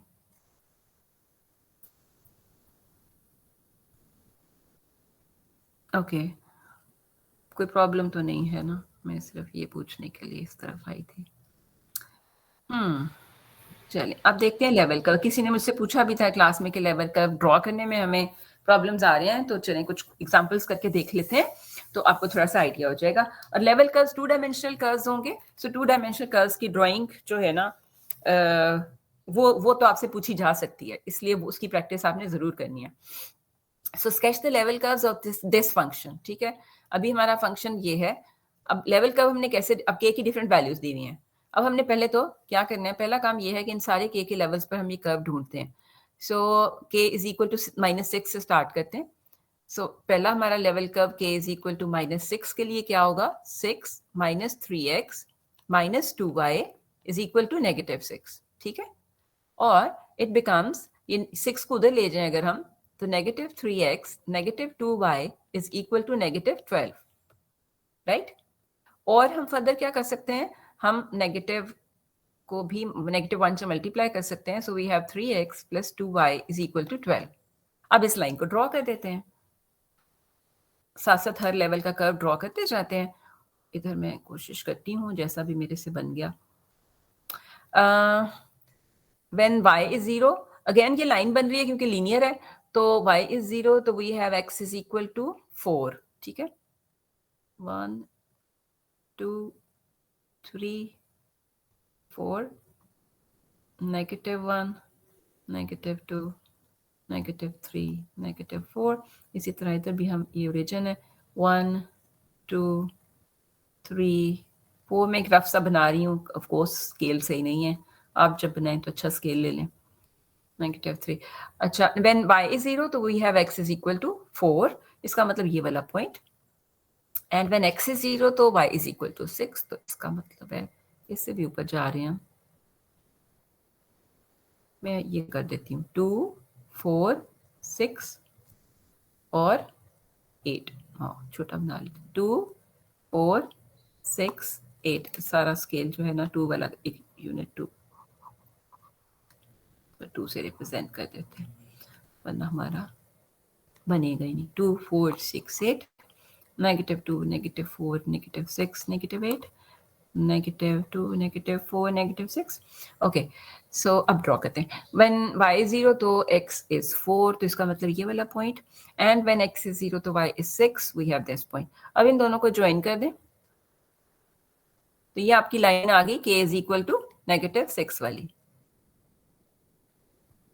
ओके कोई प्रॉब्लम तो नहीं है ना, मैं सिर्फ ये पूछने के लिए इस तरफ आई थी। चलिए अब देखते हैं लेवल कर्व। किसी ने मुझसे पूछा भी था क्लास में कि लेवल कर्व ड्रॉ करने में हमें प्रॉब्लम्स आ रहे हैं, तो चलें कुछ एग्जांपल्स करके देख लेते हैं तो आपको थोड़ा सा आइडिया हो जाएगा। और लेवल कर्व्स 2 डायमेंशनल कर्व्स होंगे। सो 2 डायमेंशनल कर्व्स की ड्राइंग जो है ना वो तो आपसे पूछी जा सकती है, इसलिए उसकी प्रैक्टिस आपने जरूर करनी है। So sketch the level curves of this function, ठीक है। अभी हमारा फंक्शन ये है। अब लेवल कर्व हमने कैसे, अब के की डिफरेंट वैल्यूज दी हुई हैं। अब हमने पहले तो क्या करना है, पहला काम ये है कि इन सारे के लेवल्स पर हम ये कर्व ढूंढते हैं। सो के इज इक्वल टू -6 से स्टार्ट करते हैं। सो पहला हमारा लेवल कर्व के इज इक्वल टू -6 के लिए क्या होगा, 6 - 3x - 2y is equal to -6, ठीक है। और इट बिकम्स, ये 6 को उधर ले जाएं अगर हम, तो -3x - 2y is equal to -12, right. और हम फर्दर क्या कर सकते हैं, हम नेगेटिव को भी -1 से मल्टीप्लाई कर सकते हैं। So we have 3x + 2y is equal to 12। अब इस लाइन को ड्रॉ कर देते हैं, साथ साथ हर लेवल का कर्व ड्रॉ करते जाते हैं। इधर मैं कोशिश करती हूँ जैसा भी मेरे से बन गया। व्हेन y इज 0, अगेन ये लाइन बन रही है क्योंकि लीनियर है, तो y इज 0 तो we have x is equal to 4, ठीक है। 1 2 3 4 -1 -2 -3 -4। इसी तरह इधर भी हम, ये ओरिजिन है, 1 2 3 4। मैं एक रफ सा बना रही हूँ, ऑफ कोर्स स्केल सही नहीं है, आप जब बनाएं तो अच्छा स्केल ले लें। -3। अच्छा व्हेन y इज 0 तो we have x is equal to 4, इसका मतलब ये वाला point. And when x is 0 तो y इज इक्वल टू 6, तो इसका मतलब है इससे भी ऊपर जा रहे हैं। मैं ये कर देती हूँ 2 4 6 और 8, हाँ छोटा बना लेते, 2 4 6 8। सारा स्केल जो है ना 2 वाला, एक यूनिट 2 से रिप्रेजेंट कर देते हैं, वरना हमारा बनेगा ही नहीं। 2 4 6 8 -2 -4 -6 -8 -2, -4, -6. ओके, सो अब ड्रॉ करते हैं. व्हेन y is 0 तो x is 4, तो इसका मतलब ये वाला point. And when x is 0 तो y is 6, we have this point. अब इन दोनों को ज्वाइन कर दें तो ये आपकी लाइन आ गई k is equal to -6 वाली.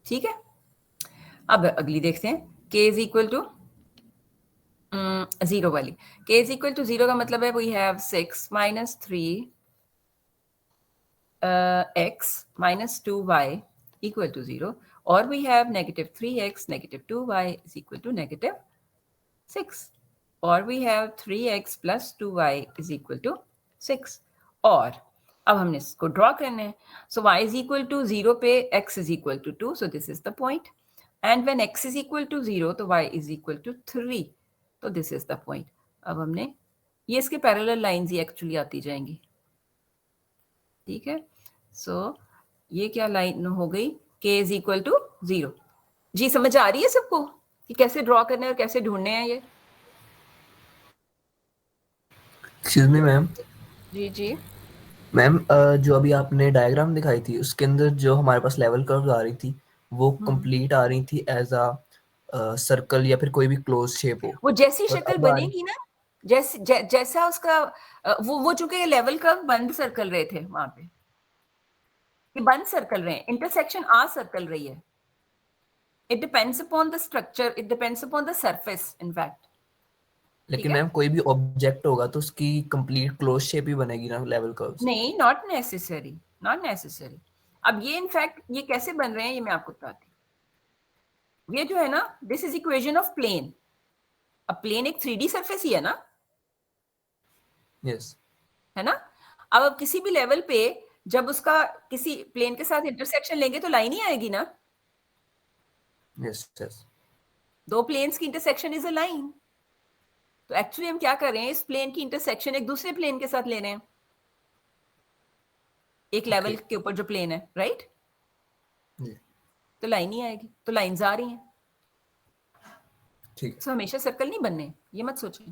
ठीक है, अब अगली देखते हैं. k is equal to 0 वाली. k is equal to 0 का मतलब है we have 6 - 3 x - 2y equal to 0, or we have -3x - 2y is equal to -6, or we have 3x plus 2y is equal to 6. और अब हमने इसको ड्रॉ करना है. सो y is equal to 0 पे x is equal to 2, so this is the point. And when x is equal to 0 तो y is equal to 3, तो this is the point. अब हमने ये इसके पैरेलल लाइंस ही एक्चुअली आती जाएंगी. ठीक है, सो ये क्या लाइन हो गई, k is equal to 0. जी समझ आ रही है सबको कि कैसे ड्रॉ करना है और कैसे ढूंढने हैं ये? Excuse me ma'am. जी जी मैम जो अभी आपने डायग्राम दिखाई थी उसके अंदर जो हमारे पास लेवल कर्व्स आ रही थी वो कंप्लीट आ रही थी एज अ सर्कल या फिर कोई भी क्लोज शेप हो. वो जैसी और शक्ल अब आ रही- बनेगी ना, जैसा उसका वो चूंकि लेवल कर्व बंद सर्कल रहे थे वहां पे, ये बंद सर्कल रहे हैं, इंटरसेक्शन आ सर्कल रही है. It depends upon the structure, it depends upon the surface in fact. लेकिन मैम कोई भी ऑब्जेक्ट होगा तो उसकी कंप्लीट क्लोज शेप ही बनेगी ना लेवल कर्व्स. नहीं, नॉट नेसेसरी, नॉट नेसेसरी. अब ये इनफैक्ट ये कैसे बन रहे हैं ये मैं आपको बताती हूँ. ये जो है ना, this is equation of plane. अब प्लेन एक 3D सरफेस ही है ना, यस है ना. अब किसी भी लेवल पे जब उसका किसी प्लेन के साथ इंटरसेक्शन लेंगे तो लाइन ही आएगी ना. Yes yes. दो प्लेन्स की इंटरसेक्शन इज अ लाइन. तो एक्चुअली हम क्या कर रहे हैं, इस प्लेन की इंटरसेक्शन एक दूसरे प्लेन के साथ ले रहे हैं, एक लेवल के ऊपर जो प्लेन है, राइट. तो लाइन ही आएगी, तो लाइंस आ रही हैं. ठीक. सो हमेशा सर्कल नहीं बनने, ये मत सोचें.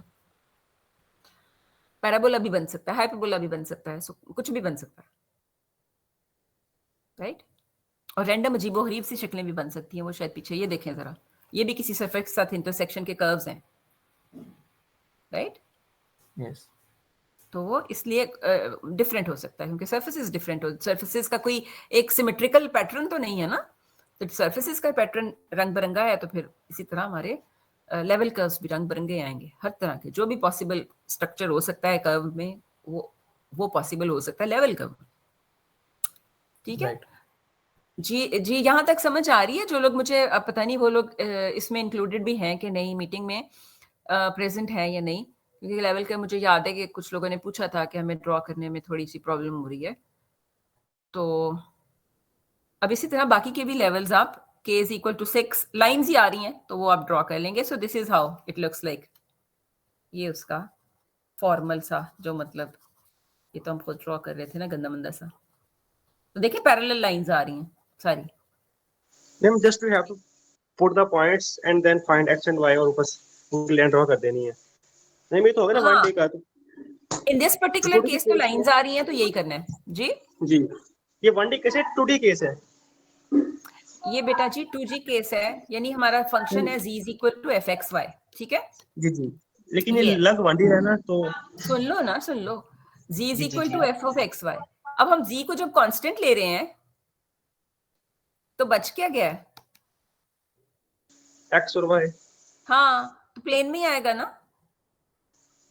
पैराबोला भी बन सकता है, हाइपरबोला भी बन सकता है, कुछ भी बन सकता है, राइट. और रैंडम अजीबोगरीब सी शक्लें भी बन सकती हैं. वो शायद पीछे ये देखें जरा, ये भी किसी सरफेस के साथ इंटरसेक्शन के कर्व्स हैं, राइट. यस. तो वो इसलिए डिफरेंट हो सकता है क्योंकि सर्फेसिस डिफरेंट हो. सर्फेसिस का कोई एक सिमेट्रिकल पैटर्न तो नहीं है ना. तो सर्फेसिस का पैटर्न रंग बिरंगा है तो फिर इसी तरह हमारे लेवल कर्व्स भी रंग बिरंगे आएंगे. हर तरह के जो भी पॉसिबल स्ट्रक्चर हो सकता है कर्व में वो पॉसिबल हो सकता है लेवल कर्व. ठीक है जी जी, यहाँ तक समझ आ रही है? जो लोग मुझे पता नहीं वो लोग इसमें इंक्लूडेड भी हैं कि नहीं, मीटिंग में प्रेजेंट है या नहीं, क्योंकि लेवल का मुझे याद है कि कुछ लोगों ने पूछा था कि हमें ड्रॉ करने में थोड़ी सी प्रॉब्लम हो रही है. तो अब इसी तरह बाकी के भी लेवल्स आप k is equal to 6 lines ही आ रही हैं तो वो आप ड्रॉ कर लेंगे. सो this is how it looks like. ये उसका फॉर्मल सा जो मतलब, ये तो हम खुद ड्रॉ कर रहे थे ना गंदा मंदा सा. तो देखिए पैरेलल लाइंस आ रही हैं सारी. Ma'am just we have to put the points and then find x and y और ऊपर उनकी लाइन ड्रॉ कर देनी है. नहीं मैं तो होगा ना 1 डे का. तो इन दिस पर्टिकुलर केस तो लाइंस आ रही हैं तो यही करना है जी. जी ये 1 डे केस है, 2 डे केस है. ये बेटा जी 2G केस है, यानी हमारा फंक्शन है z is equal to fxy. ठीक है जी जी, लेकिन ये लग 1 डे है ना, तो सुन लो ना, सुन लो. z is equal to f of xy. अब हम z को जब कांस्टेंट ले रहे हैं तो बच क्या गया है? x और y. हाँ, तो प्लेन में ही आएगा ना.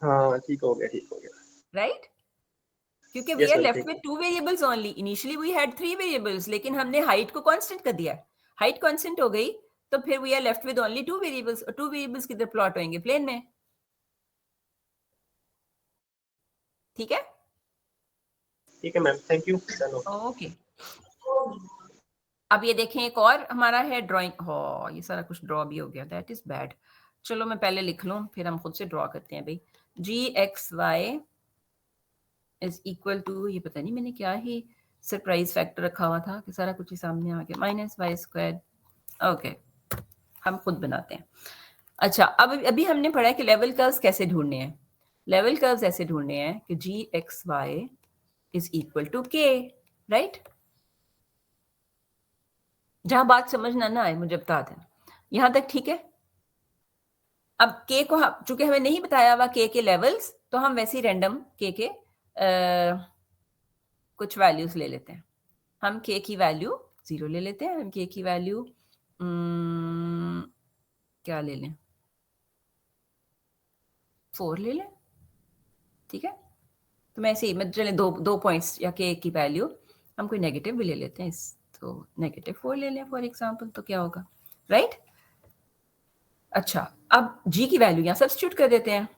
हाँ ठीक हो गया. राइट, क्योंकि we are left with 2 variables only. Initially we had 3 variables, लेकिन हमने हाइट को कांस्टेंट कर दिया. हाइट कांस्टेंट हो गई तो फिर we are left with only 2 variables. और 2 वेरिएबल्स किधर प्लॉट होंगे? प्लेन में. ठीक है मैम, थैंक यू. ओके. अब ये देखें एक और हमारा है ड्राइंग. हो, ये सारा कुछ ड्रॉ भी हो गया, दैट इज बैड. चलो मैं पहले लिख लूं फिर हम खुद से ड्रॉ करते हैं भाई. gxy इज इक्वल टू, ये पता नहीं मैंने क्या ही सरप्राइज फैक्टर रखा हुआ था कि सारा कुछ ही सामने आ गया, -y². ओके, हम खुद बनाते हैं. अच्छा, अब अभी हमने पढ़ा है कि लेवल कर्व्स कैसे ढूंढने हैं. लेवल कर्व्स ऐसे ढूंढने हैं कि gxy is equal to k, right? जहां बात समझना ना आए मुझे बता देना, यहां तक ठीक है? अब k को चूंकि हमें नहीं बताया हुआ k के लेवल्स, तो हम वैसे ही रैंडम k के कुछ वैल्यूज ले लेते हैं. हम k की वैल्यू 0 ले लेते हैं. हम k की वैल्यू क्या ले लें? 4 ले लें. ठीक है, तो मैं ऐसे ही मैं चले दो पॉइंट्स या k की वैल्यू हम कोई नेगेटिव भी ले लेते हैं. तो -4 ले लें फॉर एग्जांपल, तो क्या होगा, राइट? अच्छा, अब g की वैल्यू यहाँ सब्स्टिट्यूट कर देते हैं.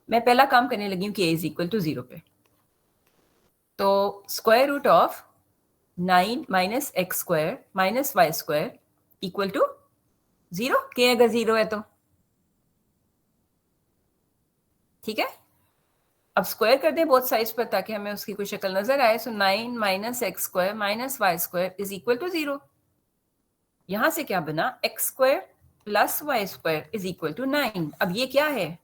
मैं पहला काम करने लगी हूँ k इज इक्वल टू 0 पे. तो square root of 9 minus x square minus y square equal to 0. k अगर 0 है तो ठीक है. अब स्क्वायर कर दें बोथ साइड्स पर ताकि हमें उसकी कोई शक्ल नजर आए. So 9 minus x square minus y square is equal to 0. यहां से क्या बना, x square plus y square is equal to 9. अब ये क्या है,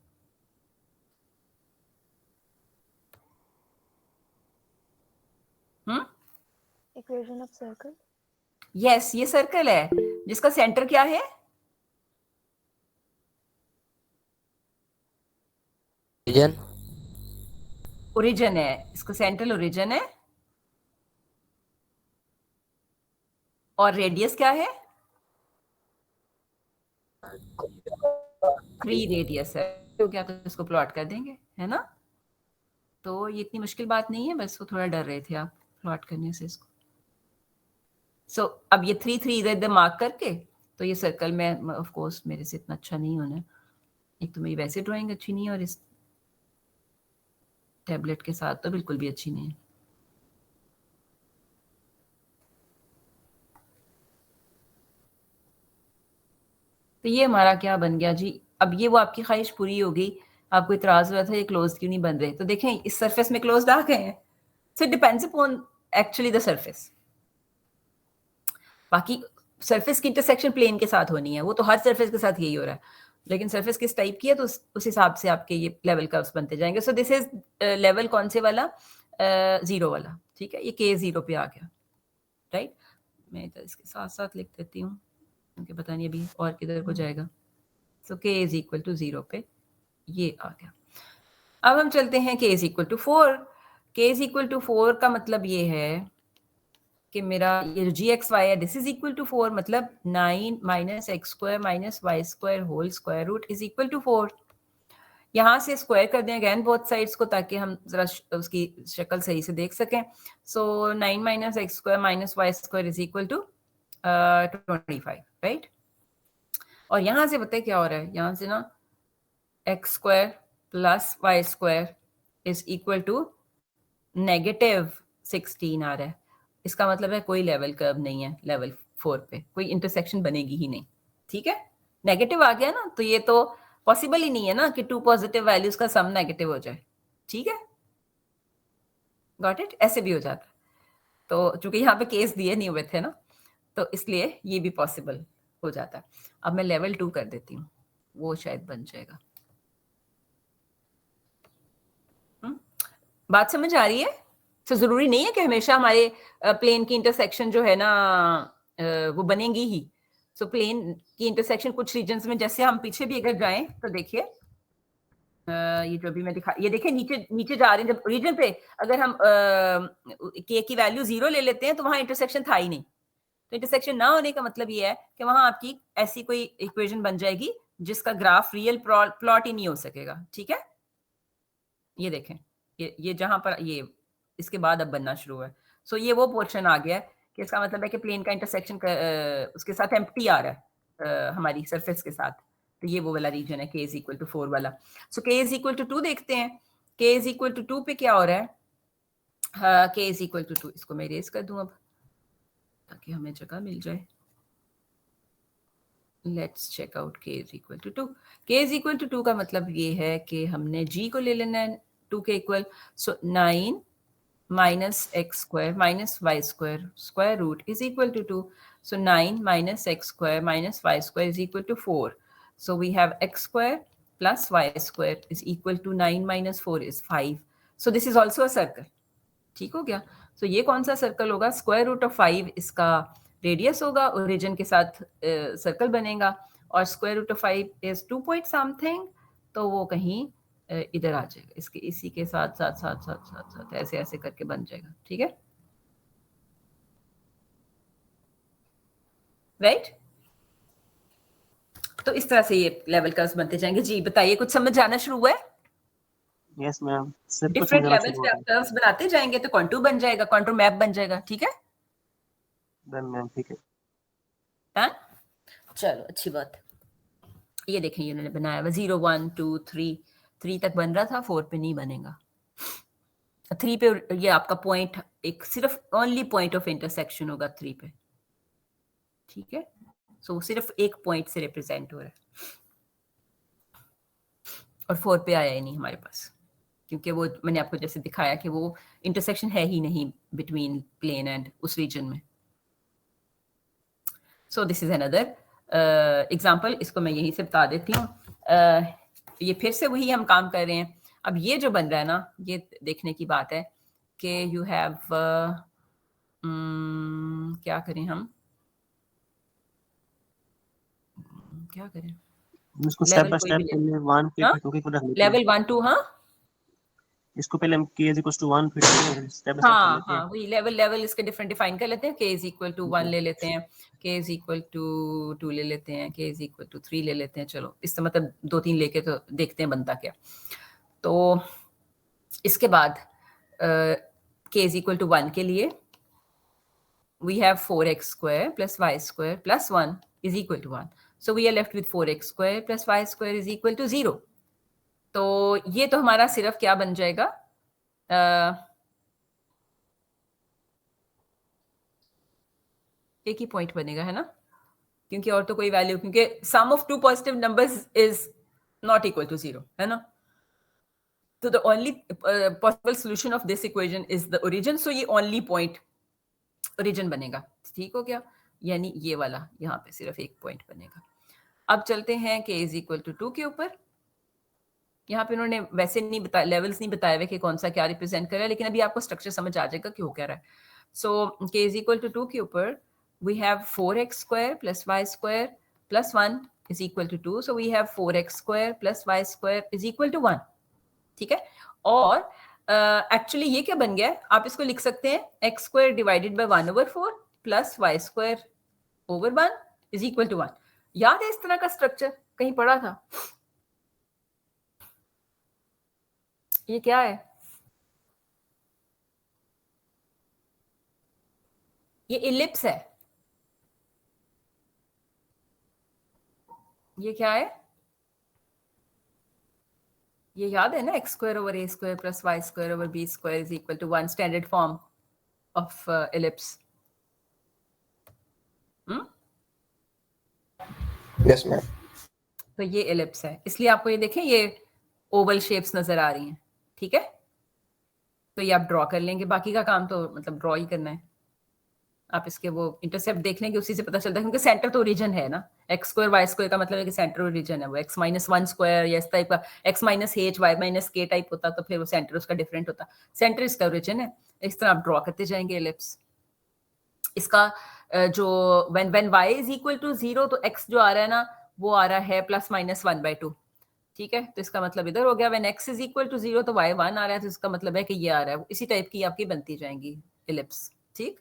इक्वेशन ऑफ सर्कल. यस, ये सर्कल है जिसका सेंटर क्या है, रीजन. ओरिजिन है. इसका सेंट्रल ओरिजिन है. और रेडियस क्या है, 3 रेडियस है. तो क्या, तो इसको प्लॉट कर देंगे, है ना? तो ये इतनी मुश्किल बात नहीं है, बस वो थोड़ा डर रहे थे आप प्लॉट करने से इसको. सो अब ये 3 इधर इधर मार्क करके, तो ये सर्कल में ऑफ कोर्स मेरे से इतना अच्छा नहीं होना. एक तो मेरी वैसे ड्राइंग अच्छी नहीं है और इस टैबलेट के साथ तो बिल्कुल भी अच्छी नहीं है. तो ये हमारा क्या बन गया जी. अब ये वो आपकी ख्वाहिश पूरी हो गई. आपको इतराज हुआ था ये क्लोज क्यों नहीं बन रहे, तो देखें इस सरफेस में क्लोज आ गए हैं. So it depends upon actually the surface. बाकी सरफेस की इंटरसेक्शन प्लेन के साथ होनी है, वो तो हर सरफेस के साथ यही हो रहा है. लेकिन सरफेस किस टाइप की है तो उस हिसाब से आपके ये लेवल कर्व्स बनते जाएंगे. सो दिस इज लेवल कौन से वाला, 0 वाला. ठीक है, ये k 0 पे आ गया, राइट? मैं तो इसके साथ साथ लिख देती हूँ क्योंकि पता नहीं अभी और किधर को जाएगा. सो k इज इक्वल टू 0 पे ये आ गया. अब हम चलते हैं k is equal to 4. k is equal to 4 का मतलब ये है कि मेरा ये जो जी एक्स वाई है दिस इज इक्वल टू 4. मतलब 9 minus x square minus y square whole square root is equal to 4. यहाँ से स्क्वायर कर दें अगेन बोथ साइड्स को ताकि हम जरा उसकी शक्ल सही से देख सकें. So 9 minus x square minus y square is equal to 25, right? और यहाँ से पता है क्या हो रहा है, यहाँ से ना x square plus y square is equal to -16 आ रहा है. इसका मतलब है कोई लेवल कर्व नहीं है लेवल 4 पे, कोई इंटरसेक्शन बनेगी ही नहीं. ठीक है, नेगेटिव आ गया ना, तो ये तो पॉसिबल ही नहीं है ना कि 2 पॉजिटिव वैल्यूज का सम नेगेटिव हो जाए. ठीक है, गॉट इट? ऐसे भी हो जाता है. तो चूंकि यहाँ पे केस दिए नहीं हुए थे ना, तो इसलिए ये भी पॉसिबल हो जाता है. अब मैं लेवल 2 कर देती हूँ, वो शायद बन जाएगा. बात समझ आ रही है? तो जरूरी नहीं है कि हमेशा हमारे प्लेन की इंटरसेक्शन जो है ना वो बनेगी ही. सो प्लेन की इंटरसेक्शन कुछ रीजन्स में, जैसे हम पीछे भी अगर जाएं तो देखिए ये जो भी मैं दिखा, ये देखिए नीचे जा रहे हैं जब रीजन पे, अगर हम के की वैल्यू 0 ले लेते हैं तो वहां इंटरसेक्शन था ही नहीं. तो इंटरसेक्शन ना होने का मतलब ये है कि वहां आपकी ऐसी कोई इक्वेशन बन जाएगी जिसका ग्राफ रियल प्लॉट ही नहीं हो सकेगा. ठीक है, ये देखें ये जहां पर ये इसके बाद अब बनना शुरू है. सो ये वो पोर्शन आ गया है कि इसका मतलब है कि प्लेन का इंटरसेक्शन उसके साथ एम्प्टी आ रहा है हमारी सरफेस के साथ. तो ये वो वाला रीजन है k इज इक्वल टू 4 वाला. सो k इज इक्वल टू 2 देखते हैं. k इज इक्वल टू 2 पे क्या हो रहा है, k इज इक्वल टू 2. इसको मैं इरेज कर दूं अब ताकि हमें जगह मिल जाए. Let's check out k is equal to 2. k is equal to 2 का मतलब ये है कि हमने g को ले लेना है 2 के equal. So 9 minus x square minus y square square root is equal to 2. So 9 minus x square minus y square is equal to 4. So we have x square plus y square is equal to 9 minus 4 is 5. So this is also a circle. ठीक हो गया। सो ये कौन सा सर्कल होगा? स्क्वायर रूट ऑफ 5 इसका रेडियस होगा, ओरिजिन के साथ सर्कल बनेगा, और square root of 5 is 2 point something, तो वो कहीं इधर आ जाएगा, इसके इसी के साथ साथ साथ साथ साथ साथ ऐसे ऐसे करके बन जाएगा। ठीक है, राइट? तो इस तरह से ये लेवल कर्व्स बनते जाएंगे। जी बताइए, कुछ समझ आना शुरू हुआ है? यस मैम, सब कुछ डिफरेंट समझना लेवल्स शुरू पे हो आप कर्व्स बनाते जाएंगे तो कॉन्टूर बन जाएगा, कॉन्टूर मैप बन जाएगा। ठीक है, गया मैम, ठीक है। हाँ? चलो अच्छी बात। ये देखें, ये उन्होंने बनाया हुआ 0 1 2 3 तक बन रहा था, 4 पे नहीं बनेगा। 3 पे ये आपका पॉइंट एक सिर्फ ओनली पॉइंट ऑफ इंटरसेक्शन होगा 3 पे। ठीक है, सो सिर्फ एक पॉइंट से रिप्रेजेंट हो रहा है, और 4 पे आया ही नहीं हमारे पास, क्योंकि वो मैंने आपको जैसे दिखाया कि वो इंटरसेक्शन है ही नहीं बिटवीन प्लेन एंड उस रीजन में। सो दिस इज अनदर एग्जाम्पल, इसको मैं यहीं से बता देती हूँ। ये फिर से वही हम काम कर रहे हैं। अब ये जो बन रहा है ना, ये देखने की बात है कि यू हैव क्या करें हम, क्या करें? इसको स्टेप लेवल बाय कोई स्टेप भी ले, पहले 1 हाँ? फिर 2 के रख लेते हैं। लेवल 1 2, हाँ इसको पहले हम k = 1 फिर स्टेप बाय स्टेप कर हाँ लेते हैं। हाँ, वही लेवल इसके डिफरेंट डिफाइन कर लेते हैं। k = 1 ले लेते हैं, k = 2 ले लेते हैं, k = 3 ले लेते हैं। चलो इससे मतलब 2-3 लेके तो देखते हैं बनता क्या। तो इसके बाद k = 1 के लिए we have 4x² + y² + 1 = 1. So we are left with 4x² + y² = 0. तो ये तो हमारा सिर्फ क्या बन जाएगा, एक ही पॉइंट बनेगा, है ना, क्योंकि और तो कोई वैल्यू, क्योंकि sum of two positive numbers is not equal to 0, है ना। तो the only possible solution of this equation is the origin, so ये ओनली पॉइंट ओरिजिन बनेगा। ठीक हो गया, यानी ये वाला यहाँ पे सिर्फ एक पॉइंट बनेगा। अब चलते हैं k = 2 के ऊपर। यहाँ पे उन्होंने वैसे नहीं बताया, लेवल्स नहीं बताए हुए कि कौन सा क्या रिप्रेजेंट कर रहा है, लेकिन अभी आपको स्ट्रक्चर समझ आ जाएगा क्यों कह रहा है। सो k = 2 के ऊपर we have 4x² + y² + 1 = 2. So we have 4x² + y² = 1. ठीक है, और एक्चुअली ये क्या बन गया है, आप इसको लिख सकते हैं x² / 1/4 + y² / 1 = 1। याद है इस तरह का स्ट्रक्चर कहीं पढ़ा था? ये क्या है? ये इलिप्स है। ये क्या है? ये याद है ना, x² / a² + y² / b² = 1, standard form of ellipse. Yes ma'am. तो ये इलिप्स है, इसलिए आपको ये देखें ये ओवल शेप्स नजर आ रही हैं। ठीक है, तो ये आप ड्रॉ कर लेंगे, बाकी का काम तो मतलब ड्रॉ ही करना है। आप इसके वो इंटरसेप्ट देख लेंगे, उसी से पता चलता है, क्योंकि सेंटर तो ओरिजिन है ना। x² y² का मतलब है कि सेंटर ओरिजिन है, वो x - 1² या इस टाइप का x - h y - k type होता तो फिर वो सेंटर उसका डिफरेंट होता। सेंटर इसका ओरिजिन है। इस तरह आप ड्रॉ करते जाएंगे इलिप्स। इसका जो when y = 0 तो x जो आ रहा है ना, वो आ रहा है ±1/2। ठीक है, तो इसका मतलब इधर हो गया। when x = 0 तो y 1 आ रहा है, तो इसका मतलब है कि ये आ रहा है। इसी टाइप की आपकी बनती जाएंगी इलिप्स। ठीक,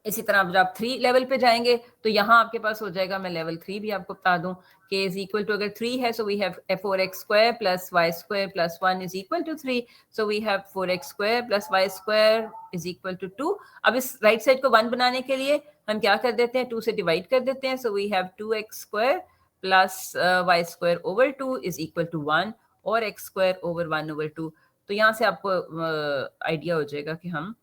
इसी तरह अब जब 3 लेवल पे जाएंगे तो यहाँ आपके पास हो जाएगा, मैं लेवल 3 भी आपको बता दूं, k = अगर 3 है, so we have 4x² + y² + 1 = 3, so we have 4x² + y² = 2। अब इस राइट साइड को 1 बनाने के लिए हम क्या कर देते हैं, 2 से डिवाइड कर देते हैं, so we have 2x² + y² / 2 = 1, और x² / 1/2। तो यहाँ से आपको आइडिया हो जाएगा कि हम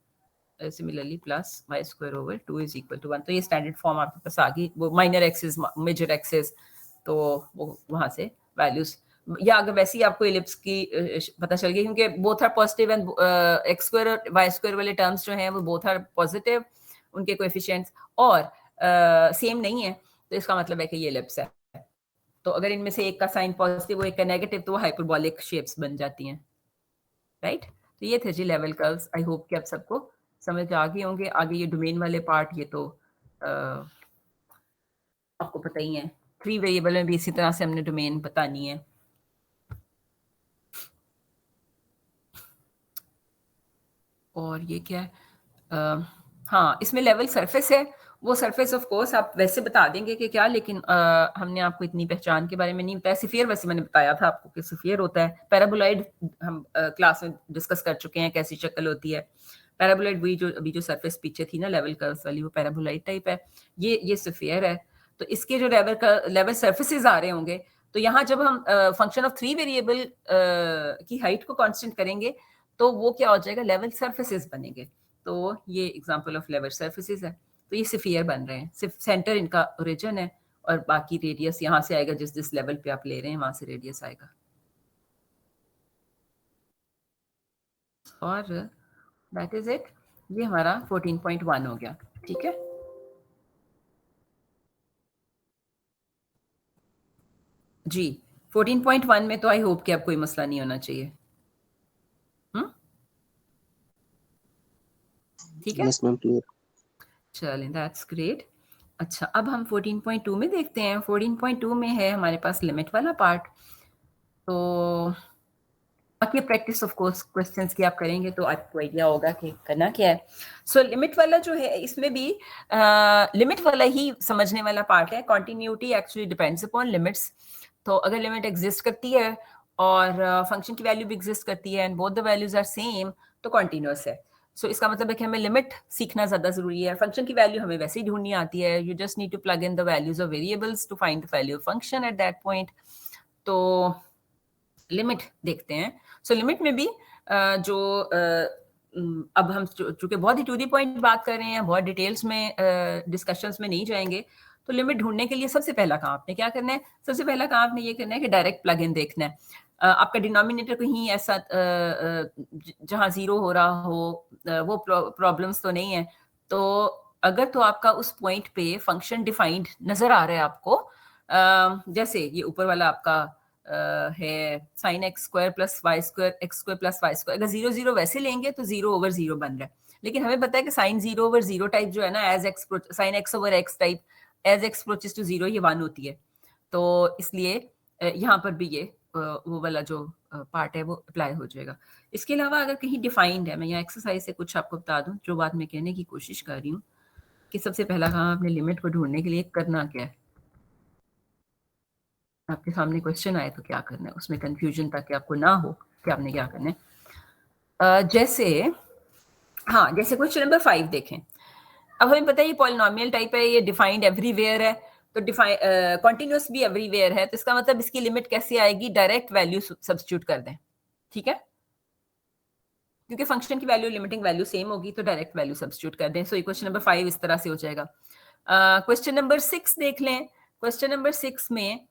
सिमिलरली + y² / 2 = 1। तो ये स्टैंडर्ड फॉर्म आपके पास आ गई, वो माइनर एक्सिस मेजर एक्सिस, तो वो वहां से वैल्यूज, या अगर वैसे ही आपको इलिप्स की पता चल गई, क्योंकि both are positive and x² और y² वाले टर्म्स जो हैं वो बोथ आर पॉजिटिव, उनके कोएफिशिएंट्स और सेम नहीं है, तो इसका मतलब है कि ये इलिप्स है। तो अगर इनमें से एक का साइन पॉजिटिव और एक का नेगेटिव, तो वो हाइपरबोलिक शेप्स बन जाती हैं, राइट। तो ये थे जी लेवल कर्व्स। आई होप कि आप सबको समझ आ गए होंगे। आगे ये डोमेन वाले पार्ट, ये तो आपको पता ही है। 3 वेरिएबल में भी इसी तरह से हमने डोमेन बतानी है। और ये क्या है, हाँ इसमें लेवल सरफेस है। वो सरफेस ऑफ कोर्स आप वैसे बता देंगे कि क्या, लेकिन हमने आपको इतनी पहचान के बारे में नहीं बताया। स्फीयर वैसे मैंने बताया था आपको कि स्फीयर होता है। पैराबोलॉइड हम क्लास में डिस्कस कर चुके हैं कैसी शक्ल होती है। पैराबोलॉइड वही जो अभी जो सरफेस पीछे थी ना लेवल कर्व्स वाली, वो पैराबोलॉइड टाइप है। ये स्फीयर है। तो इसके जो लेवल सरफेसेस आ रहे होंगे, तो यहाँ जब हम फंक्शन ऑफ 3 वेरिएबल की हाइट को कांस्टेंट करेंगे तो वो क्या हो जाएगा, लेवल सरफेसेस बनेंगे। तो ये एग्जांपल ऑफ लेवल सरफेसेस है। तो ये स्फीयर बन रहे हैं, सिर्फ सेंटर इनका ओरिजिन है और बाकी रेडियस यहाँ से आएगा, जिस लेवल पे आप ले रहे हैं वहां से रेडियस आएगा। और दैट इज इट। ये हमारा 14.1 हो गया। ठीक है जी। 14.1 में तो आई होप कि अब कोई मसला नहीं होना चाहिए। ठीक है, यस मैम, क्लियर। चलें, दैट्स ग्रेट। अच्छा, अब हम 14.2 में देखते हैं। 14.2 में है हमारे पास लिमिट वाला पार्ट। तो बाकी प्रैक्टिस ऑफ कोर्स क्वेश्चंस की आप करेंगे तो आपको आइडिया होगा कि करना क्या है। सो लिमिट वाला जो है, इसमें भी लिमिट वाला ही समझने वाला पार्ट है। Continuity actually depends upon limits. तो अगर लिमिट एग्जिस्ट करती है और फंक्शन की वैल्यू भी एग्जिस्ट करती है and both the values are same, तो कॉन्टिन्यूअस है। सो इसका मतलब है कि हमें लिमिट सीखना ज़्यादा ज़रूरी है। फंक्शन की वैल्यू हमें वैसे ही ढूंढनी आती है। You just need to plug in the values of variables to find the value of function at that point. तो लिमिट देखते हैं। सो लिमिट में भी जो अब हम चूंकि बहुत ही टू दी पॉइंट बात कर रहे हैं, बहुत डिटेल्स में डिस्कशंस में नहीं जाएंगे, तो लिमिट ढूंढने के लिए सबसे पहला काम आपने क्या करना है? सबसे पहला काम आपने ये करना है कि डायरेक्ट प्लग इन देखना है। आपका डिनोमिनेटर कहीं ऐसा जहां जीरो हो रहा हो, वो प्रॉब्लम्स तो नहीं है। तो अगर तो आपका उस पॉइंट पे फंक्शन डिफाइंड नजर आ रहा है आपको, जैसे ये ऊपर वाला आपका है sin x square plus y square x square plus y square, अगर 0 0 वैसे लेंगे तो 0 ओवर 0 बन रहा है। लेकिन हमें पता है कि sin 0 ओवर 0 टाइप जो है ना, as x sin x over x type as x approaches to 0, ये 1 होती है। तो इसलिए यहाँ पर भी ये वो वाला जो पार्ट है वो अप्लाई हो जाएगा। इसके अलावा अगर कहीं डिफाइंड है, मैं यहाँ एक्सरसाइज से कुछ आपको बता दूं जो बात मैं कहने की कोशिश कर रही हूँ कि सबसे पहला काम आपने लिमिट को ढूंढने के लिए करना क्या है। आपके सामने क्वेश्चन आए तो क्या करना है, उसमें कंफ्यूजन ताकि आपको ना हो कि आपने क्या करना है। जैसे क्वेश्चन नंबर 5 देखें। अब हमें पता है ये पॉलिनोमियल टाइप है, ये डिफाइंड एवरीवेयर है, तो कॉन्टिन्यूअस भी एवरीवेयर है। तो इसका मतलब इसकी लिमिट कैसे आएगी? डायरेक्ट वैल्यू सब्स्टिट्यूट कर दें। ठीक है, क्योंकि फंक्शन की वैल्यू लिमिटिंग वैल्यू सेम होगी, तो डायरेक्ट वैल्यू सब्स्टिट्यूट कर दें। सो क्वेश्चन नंबर 5 इस तरह से हो जाएगा। क्वेश्चन नंबर 6 देख लें। क्वेश्चन नंबर 6 में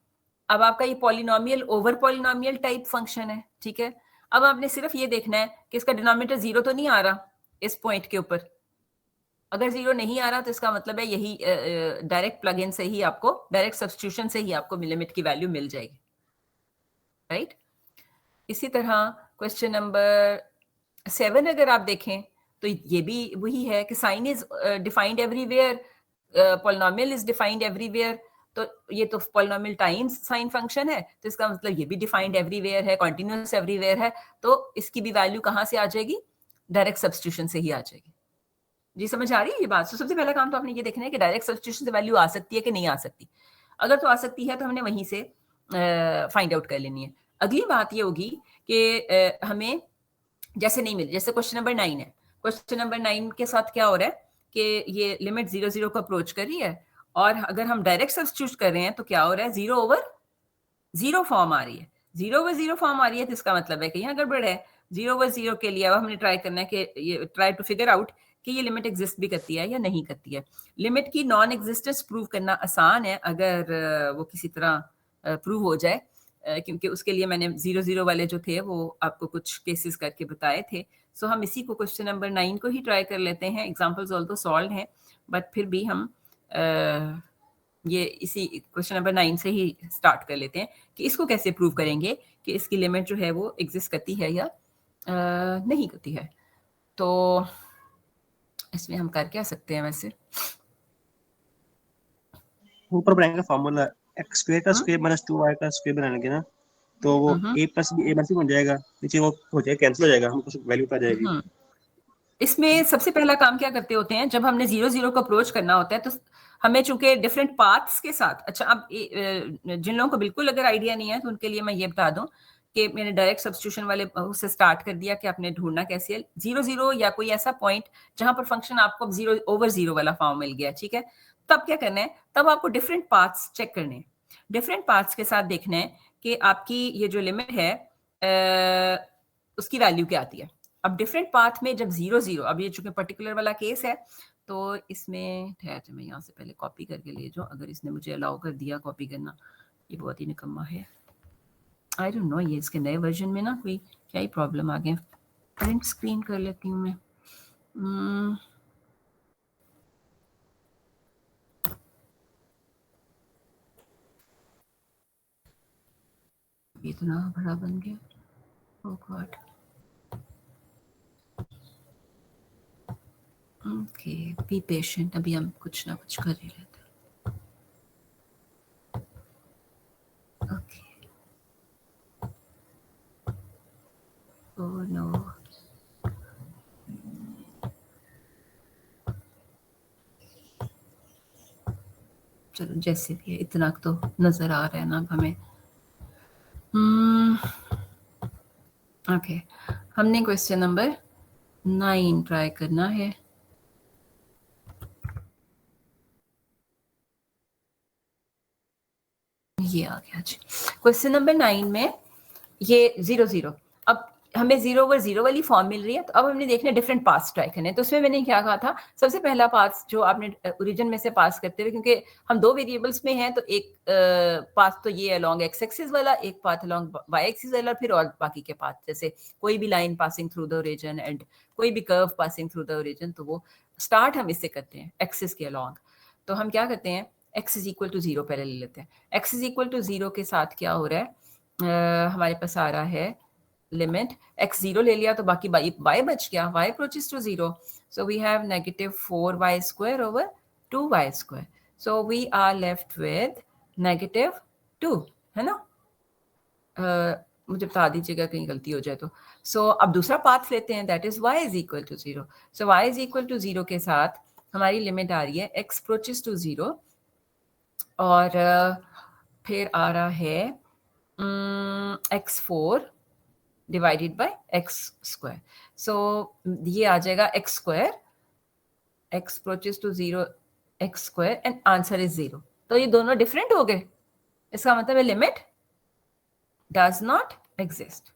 अब आपका ये polynomial over polynomial type function है। ठीक है, अब आपने सिर्फ ये देखना है कि इसका डिनोमिनेटर 0 तो नहीं आ रहा इस पॉइंट के ऊपर। अगर 0 नहीं आ रहा तो इसका मतलब है यही डायरेक्ट प्लग इन से ही आपको, डायरेक्ट सब्स्टिट्यूशन से ही आपको लिमिट की वैल्यू मिल जाएगी। राइट। इसी तरह क्वेश्चन नंबर 7 अगर आप देखें तो ये भी वही है कि sine is defined everywhere, polynomial is defined everywhere. तो ये तो पॉलिनोमियल टाइम्स साइन फंक्शन है, तो इसका मतलब ये भी डिफाइंड एवरीवेयर है, कॉन्टिन्यूअस एवरीवेयर है। तो इसकी भी वैल्यू कहाँ से आ जाएगी? डायरेक्ट सब्स्टिट्यूशन से ही आ जाएगी। जी समझ आ रही है ये बात? तो सबसे पहला काम तो आपने ये देखना है कि डायरेक्ट सब्स्टिट्यूशन से वैल्यू आ सकती है कि नहीं आ सकती। अगर तो आ सकती है तो हमने वहीं से फाइंड आउट कर लेनी है। अगली बात ये होगी कि हमें जैसे नहीं मिले, जैसे क्वेश्चन नंबर 9 है। क्वेश्चन नंबर 9 के साथ क्या हो रहा है कि ये लिमिट 0 0 को अप्रोच कर रही है, और अगर हम डायरेक्ट सब्स्टिट्यूट कर रहे हैं तो क्या हो रहा है? 0 ओवर 0 फॉर्म आ रही है। 0 ओवर 0 फॉर्म आ रही है तो इसका मतलब है कि यहाँ गड़बड़ है। 0 ओवर 0 के लिए अब हमने ट्राई करना है कि ये ट्राई टू फिगर आउट कि ये लिमिट एग्जिस्ट भी करती है या नहीं करती है। लिमिट की नॉन एग्जिस्टेंस प्रूव करना आसान है अगर वो किसी तरह प्रूव हो जाए, क्योंकि उसके लिए मैंने 0 0 वाले जो थे वो आपको कुछ केसेस करके बताए थे। सो हम इसी को क्वेश्चन नंबर 9 को ही ट्राई कर लेते हैं। एग्जाम्पल्स ऑल तो सॉल्व हैं, बट फिर भी हम ये इसी क्वेश्चन नंबर 9 से ही स्टार्ट कर लेते हैं कि इसको कैसे प्रूव करेंगे कि इसकी लिमिट जो है वो एग्जिस्ट करती है या नहीं होती है। तो इसमें हम कर क्या सकते हैं वैसे? ऊपर बनाएंगे फॉर्मूला x स्क्वायर का स्क्वायर माइनस 2y का स्क्वायर बनाएंगे ना, तो वो a plus b a minus b बन जाएगा, नीचे वो हो जाएगा कैंसिल हो जाएगा, हमको कुछ वैल्यू आ जाएगी। इसमें सबसे पहला काम क्या करते होते हैं, जब हमने 0 0 को अप्रोच करना होता है तो हमें चूंकि डिफरेंट पाथ्स के साथ, अच्छा अब जिन लोगों को बिल्कुल अगर आइडिया नहीं है तो उनके लिए मैं ये बता दूं कि मैंने डायरेक्ट सब्स्टिट्यूशन वाले उससे स्टार्ट कर दिया कि आपने ढूंढना कैसे है 0 0 या कोई ऐसा पॉइंट जहां पर फंक्शन आपको 0/0 वाला फॉर्म मिल गया, ठीक है। तब क्या करना है, तब आपको डिफरेंट पाथ्स चेक करने हैं, डिफरेंट पाथ्स के साथ देखना है कि आपकी ये जो लिमिट है उसकी वैल्यू क्या आती है। अब डिफरेंट पाथ में जब 0 0, अब ये चूंकि पर्टिकुलर वाला केस है तो इसमें ठहर जा, मैं यहाँ से पहले कॉपी करके ले जाऊँ, अगर इसने मुझे अलाउ कर दिया कॉपी करना। ये बहुत ही निकम्मा है, आई डोंट नो ये इसके नए वर्जन में ना कोई क्या ही प्रॉब्लम आ गया। प्रिंट स्क्रीन कर लेती हूँ मैं। इतना बड़ा बन गया, ओह गॉड। ओके, बी पेशेंट, अभी हम कुछ ना कुछ कर ही लेते हैं। ओके, ओह नो, चलो जैसे भी है, इतना तो नजर आ रहा है ना अब हमें। ओके, हमने क्वेश्चन नंबर 9 ट्राई करना है। ये आ गया जी, क्वेश्चन नंबर 9 में ये 0 0, अब हमें 0/0 वाली फॉर्म मिल रही है, तो अब हमने देखना है डिफरेंट पास ट्राई करने हैं। तो उसमें मैंने क्या कहा था, सबसे पहला पास जो आपने ओरिजिन में से पास करते हुए, क्योंकि हम दो वेरिएबल्स में हैं तो एक पाथ तो ये अलोंग एक्स एक्सिस वाला, एक पाथ अलोंग वाई एक्सिस वाला, फिर और बाकी के पाथ जैसे कोई भी line passing through the origin and कोई भी curve passing through the origin, तो वो स्टार्ट हम इससे करते हैं एक्सिस के अलोंग। तो हम क्या करते हैं, x इज इक्वल टू 0 पहले ले लेते हैं। x इज इक्वल टू 0 के साथ क्या हो रहा है, हमारे पास आ रहा है लिमिट x 0 ले लिया तो बाकी y बच गया, y approaches to 0, so we have negative 4y square over 2y square, so we are left with negative 2, है ना। मुझे बता दीजिएगा कहीं गलती हो जाए तो। सो अब दूसरा पाथ लेते हैं, that is y is equal to 0, सो y इज इक्वल टू 0 के साथ हमारी लिमिट आ रही है x approaches to 0 और फिर आ रहा है x4 divided by x square, so ये आ जाएगा x square, x approaches to 0 x square and answer is 0। तो ये दोनों डिफरेंट हो गए, इसका मतलब है लिमिट डज नॉट एग्जिस्ट।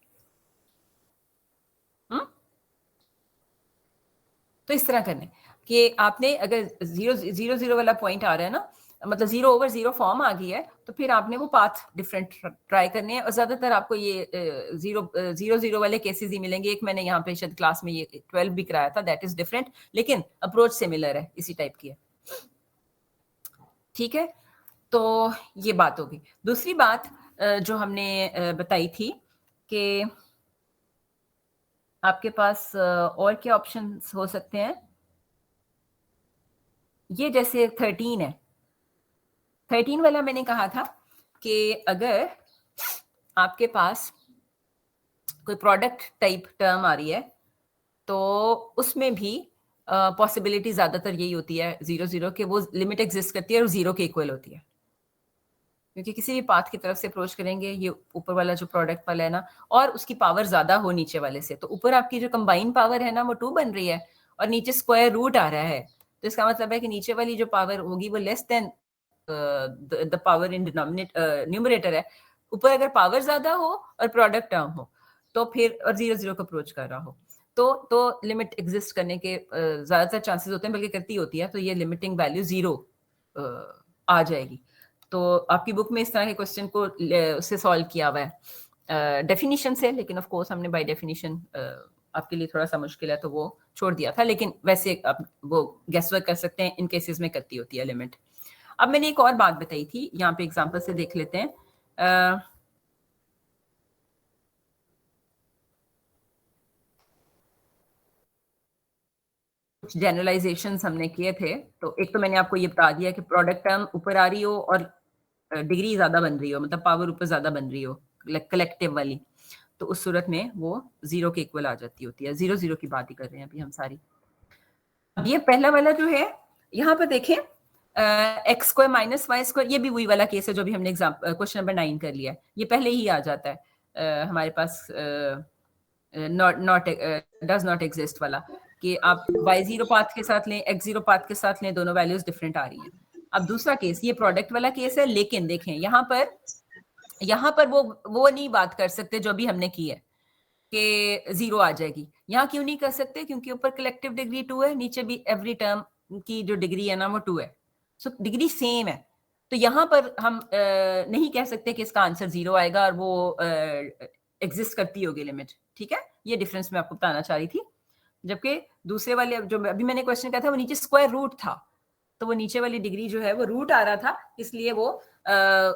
तो इस तरह करने कि आपने अगर 0 0 वाला पॉइंट आ रहा है ना, मतलब 0/0 फॉर्म आ गई है, तो फिर आपने वो पाथ डिफरेंट ट्राई करने हैं और ज्यादातर आपको ये 0 0 वाले केसेस ही मिलेंगे। एक मैंने यहाँ पे शायद क्लास में ये 12 भी कराया था, दैट इज डिफरेंट, लेकिन अप्रोच सिमिलर है, इसी टाइप की है, ठीक है। तो ये बात होगी। दूसरी बात जो हमने बताई थी कि आपके पास और क्या ऑप्शन हो सकते हैं, ये जैसे 13 है, 13 वाला मैंने कहा था कि अगर आपके पास कोई प्रोडक्ट टाइप टर्म आ रही है तो उसमें भी पॉसिबिलिटी ज्यादातर यही होती है 0 0 के वो लिमिट एग्जिस्ट करती है और 0 के इक्वल होती है, क्योंकि किसी भी पाथ की तरफ से अप्रोच करेंगे, ये ऊपर वाला जो प्रोडक्ट वाला है ना, और उसकी पावर ज्यादा हो नीचे वाले से, तो ऊपर आपकी जो कंबाइन पावर है ना वो 2 बन रही है और नीचे स्क्वायर रूट आ रहा है, तो इसका मतलब है कि नीचे वाली जो पावर होगी वो less than the power in numerator है। ऊपर अगर पावर ज्यादा हो और प्रोडक्ट टर्म हो तो फिर और 0 0 को अप्रोच कर रहा हो तो लिमिट एग्जिस्ट करने के ज्यादातर चांसेस होते हैं, बल्कि करती होती है, तो ये लिमिटिंग वैल्यू 0 आ जाएगी। तो आपकी बुक में इस तरह के क्वेश्चन को उससे सॉल्व किया हुआ है डेफिनेशन से, लेकिन ऑफ कोर्स हमने बाय डेफिनेशन आपके लिए थोड़ा सा मुश्किल है तो वो छोड़ दिया था, लेकिन वैसे आप वो गेस वर्क कर सकते हैं, इन केसेस में करती होती है लिमिट। अब मैंने एक और बात बताई थी, यहाँ पे एग्जांपल से देख लेते हैं। कुछ जनरलाइजेशंस हमने किए थे। तो एक तो मैंने आपको ये बता दिया कि प्रोडक्ट टर्म ऊपर आ रही हो और डिग्री ज्यादा बन रही हो, मतलब पावर ऊपर ज्यादा बन रही हो कलेक्टिव वाली, तो उस सूरत में वो 0 के इक्वल आ जाती होती है। 0 0 की बात ही कर रहे हैं अभी हम सारी। अब ये पहला वाला जो है यहाँ पर देखें x square minus y square, ये भी वही वाला केस है जो भी हमने क्वेश्चन नंबर 9 कर लिया है। ये पहले ही आ जाता है हमारे पास डज नॉट एग्जिस्ट वाला, कि आप y0 पाथ के साथ लें, x0 पाथ के साथ लें, दोनों वैल्यूज डिफरेंट आ रही हैं। अब दूसरा केस ये प्रोडक्ट वाला केस है, लेकिन देखें यहाँ पर वो नहीं बात कर सकते जो भी हमने की है कि 0 आ जाएगी। यहाँ क्यों नहीं कर सकते? क्योंकि ऊपर कलेक्टिव डिग्री 2 है, नीचे भी एवरी टर्म की जो डिग्री है ना वो 2 है, सो डिग्री सेम है। तो यहाँ पर हम नहीं कह सकते कि इसका आंसर 0 आएगा और वो एग्जिस्ट करती होगी लिमिट। ठीक है, ये डिफरेंस मैं आपको बताना चाह रही थी। जबकि दूसरे वाले जो अभी मैंने क्वेश्चन कहा था वो नीचे स्क्वायर रूट था, तो वो नीचे वाली डिग्री जो है वो रूट आ रहा था, इसलिए वो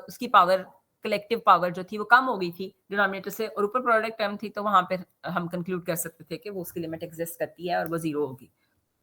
उसकी पावर, कलेक्टिव पावर जो थी वो कम हो गई थी डिनोमिनेटर से, और ऊपर प्रोडक्ट टर्म थी, तो वहां पर हम कंक्लूड कर सकते थे कि वो उसकी लिमिट एग्जिस्ट करती है और वो 0 होगी।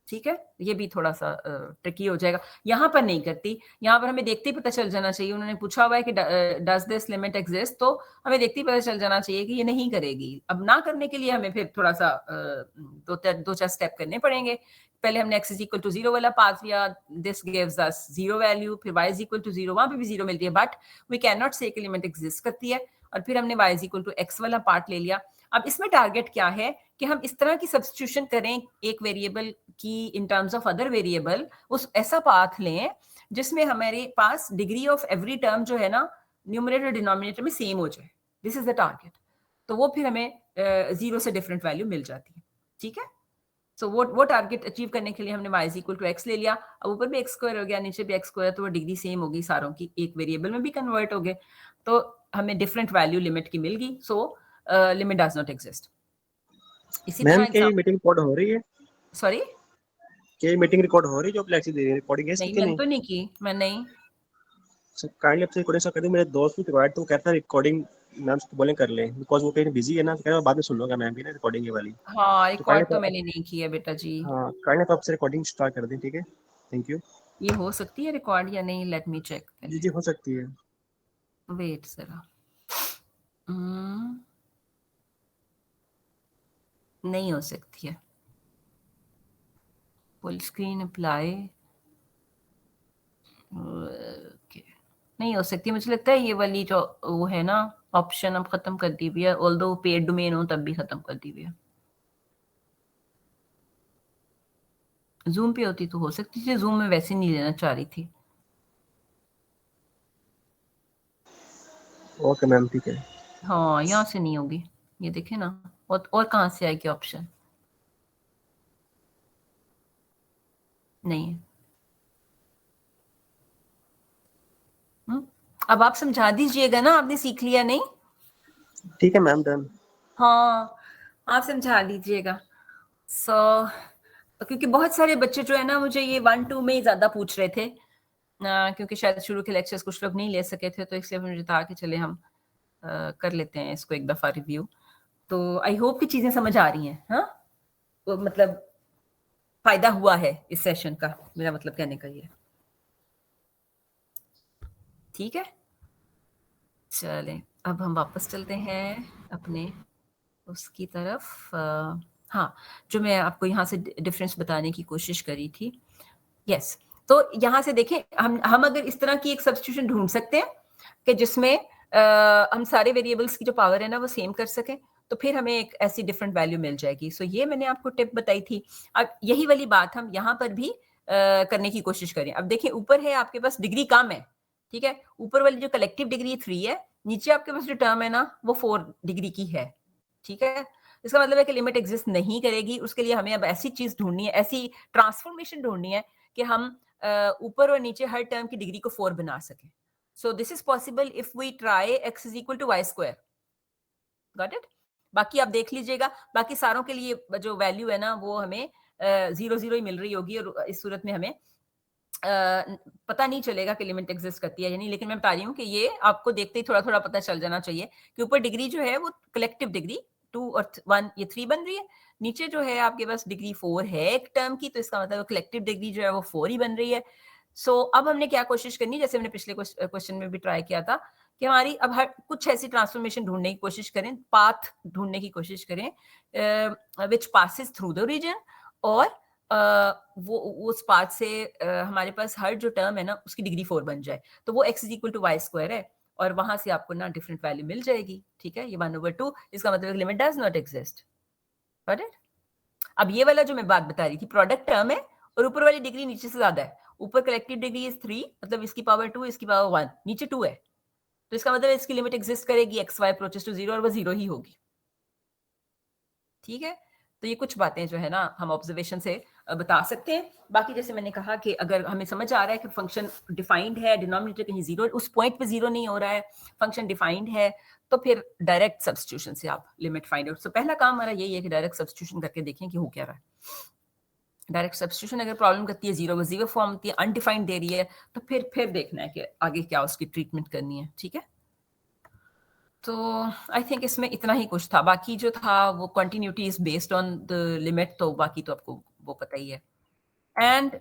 ठीक है, ये भी थोड़ा सा ट्रिकी हो जाएगा। यहाँ पर नहीं करती, यहाँ पर हमें देखते ही पता चल जाना चाहिए। उन्होंने पूछा हुआ है कि डज दिस लिमिट एग्जिस्ट, तो हमें देखते ही पता चल जाना चाहिए कि ये नहीं करेगी। अब ना करने के लिए हमें फिर थोड़ा सा दो चार स्टेप करने पड़ेंगे। पहले हमने x इक्वल टू 0 वाला पाथ लिया, दिस गिव्स अस 0 वैल्यू, फिर y इक्वल टू 0, वहां पे भी 0 मिलती है, बट वी कैन नॉट से कि लिमिट एग्जिस्ट करती है। और फिर हमने y इक्वल टू x वाला पार्ट ले लिया। अब इसमें टारगेट क्या है कि हम इस तरह की सब्स्टिट्यूशन करें एक वेरिएबल की in terms of other variable, उस ऐसा पाथ लें जिसमें हमारे पास डिग्री ऑफ एवरी टर्म जो है ना न्यूमरेटर डिनोमिनेटर में सेम हो जाए। This is the target. तो वो फिर हमें 0 से डिफरेंट वैल्यू मिल जाती है। ठीक है, सो वो टारगेट अचीव करने के लिए हमने y इक्वल टू x ले लिया। अब ऊपर भी x स्क्वायर हो गया, नीचे भी x स्क्वायर, तो वो डिग्री सेम होगी सारों की, एक वेरिएबल में भी कन्वर्ट हो गए, तो हमें डिफरेंट वैल्यू लिमिट की मिल गई। So limit does not exist. इसी मैम तरह क्या ये मीटिंग रिकॉर्ड हो रही है? सॉरी, क्या ये मीटिंग रिकॉर्ड हो रही है जो आप लेक्चर दे रहे हैं? रिकॉर्डिंग है नहीं इसकी मैंने तो नहीं की, मैं नहीं। सर काइंडली आपसे रिकॉर्डिंग सब कर दी। मेरे दोस्त भी रिकॉर्ड, तो कहता है रिकॉर्डिंग मैम से बोले कर लें, बिकॉज वो कहीं बिजी है ना, तो कह रहा बाद में सुन लूंगा मैम भी ना रिकॉर्डिंग ये वाली। हाँ, तो रिकॉर्ड तो काइंडली मैंने नहीं किया बेटा जी। हाँ काइंडली आप आपसे रिकॉर्डिंग स्टार्ट कर दें, ठीक है? Thank you. ये हो सकती है रिकॉर्ड या नहीं, लेट मी चेक। जी जी हो सकती है। वेट जरा, नहीं हो सकती है। फुल स्क्रीन अप्लाई, ओके, नहीं हो सकती। मुझे लगता है ये वाली जो वो है ना ऑप्शन अब खत्म कर दी हुई है, ऑल्दो पेड डोमेन हो तब भी खत्म कर दी हुई है। जूम पे होती तो हो सकती थी, जूम में वैसे नहीं लेना चाह रही थी। ओके मैम ठीक है। हाँ, यहाँ से नहीं होगी, ये देखे ना। और कहाँ से आएगी ऑप्शन? नहीं है। अब आप समझा दीजिएगा ना, आपने सीख लिया नहीं? ठीक है मैम, डन। हाँ, आप समझा दीजिएगा। क्योंकि बहुत सारे बच्चे जो है ना मुझे ये 1-2 में ही ज्यादा पूछ रहे थे, क्योंकि शायद शुरू के लेक्चर्स कुछ लोग नहीं ले सके थे, तो इसलिए मुझे था कि चले हम कर लेते हैं इसको एक दफा रिव्यू। तो आई होप कि चीजें समझ आ रही हैं। हाँ, तो मतलब फायदा हुआ है इस सेशन का, मेरा मतलब कहने का ये। ठीक है, चलें अब हम वापस चलते हैं अपने उसकी तरफ। हाँ, जो मैं आपको यहाँ से डिफरेंस बताने की कोशिश करी थी। यस, तो यहाँ से देखें, हम अगर इस तरह की एक सब्स्टिट्यूशन ढूंढ सकते हैं कि जिसमें हम सारे वेरिएबल्स की जो पावर है ना वो सेम कर सकें, तो फिर हमें एक ऐसी डिफरेंट वैल्यू मिल जाएगी। सो ये मैंने आपको टिप बताई थी। अब यही वाली बात हम यहाँ पर भी करने की कोशिश करें। अब देखिए, ऊपर है आपके पास डिग्री कम है, ठीक है, ऊपर वाली जो कलेक्टिव डिग्री 3 है, नीचे आपके पास जो टर्म है ना वो 4 डिग्री की है। ठीक है, इसका मतलब है कि लिमिट एग्जिस्ट नहीं करेगी। उसके लिए हमें अब ऐसी चीज ढूंढनी है, ऐसी ट्रांसफॉर्मेशन ढूंढनी है कि हम ऊपर और नीचे हर टर्म की डिग्री को 4 बना सकें। So this is possible if we try x is equal to y square. Got it? बाकी आप देख लीजिएगा, बाकी सारों के लिए जो वैल्यू है ना वो हमें 0 ही मिल रही होगी, और इस सूरत में हमें पता नहीं चलेगा कि लिमिट एग्जिस्ट करती है या नहीं। लेकिन मैं बता रही हूँ कि ये आपको देखते ही थोड़ा थोड़ा पता चल जाना चाहिए कि ऊपर डिग्री जो है वो कलेक्टिव डिग्री 2 और 1 ये 3 बन रही है, नीचे जो है आपके पास डिग्री 4 है एक टर्म की, तो इसका मतलब कलेक्टिव डिग्री जो है वो 4 ही बन रही है। सो अब हमने क्या कोशिश करनी है, जैसे हमने पिछले क्वेश्चन में भी ट्राई किया था कि हमारी अब हर कुछ ऐसी ट्रांसफॉर्मेशन ढूंढने की कोशिश करें, पाथ ढूंढने की कोशिश करें which passes through the region, और वो उस पाथ से हमारे पास हर जो टर्म है ना उसकी डिग्री 4 बन जाए, तो वो x is equal to y square है, और वहां से आपको ना डिफरेंट वैल्यू मिल जाएगी। ठीक है, ये 1/2, इसका मतलब limit does not exist. Got it? अब ये वाला जो मैं बात बता रही थी, प्रोडक्ट टर्म है और ऊपर वाली डिग्री नीचे से ज्यादा है। ऊपर कलेक्टिव डिग्री इज 3, मतलब इसकी पावर 2, इसकी पावर 1, नीचे 2 है, तो इसका मतलब इसकी लिमिट एग्जिस्ट करेगी एक्स वाई अप्रोचेस टू 0, और वो 0 ही होगी। ठीक है, तो ये कुछ बातें जो है ना हम ऑब्जर्वेशन से बता सकते हैं। बाकी जैसे मैंने कहा कि अगर हमें समझ आ रहा है कि फंक्शन डिफाइंड है, डिनोमिनेटर कहीं 0, उस पॉइंट पे 0 नहीं हो रहा है, फंक्शन डिफाइंड है, तो फिर डायरेक्ट सब्स्टिट्यूशन से आप लिमिट फाइंड आउट। तो पहला काम हमारा यही है कि डायरेक्ट सब्स्टिट्यूशन करके देखें कि हो क्या रहा है। डायरेक्ट सब्स्टिट्यूशन अगर प्रॉब्लम करती है, 0 फॉर्म होती है, अनडिफाइंड दे रही है, तो फिर देखना है कि आगे क्या उसकी ट्रीटमेंट करनी है। ठीक है, तो आई थिंक इसमें इतना ही कुछ था। बाकी जो था वो continuity is based on the limit, तो बाकी तो आपको वो पता ही है। एंड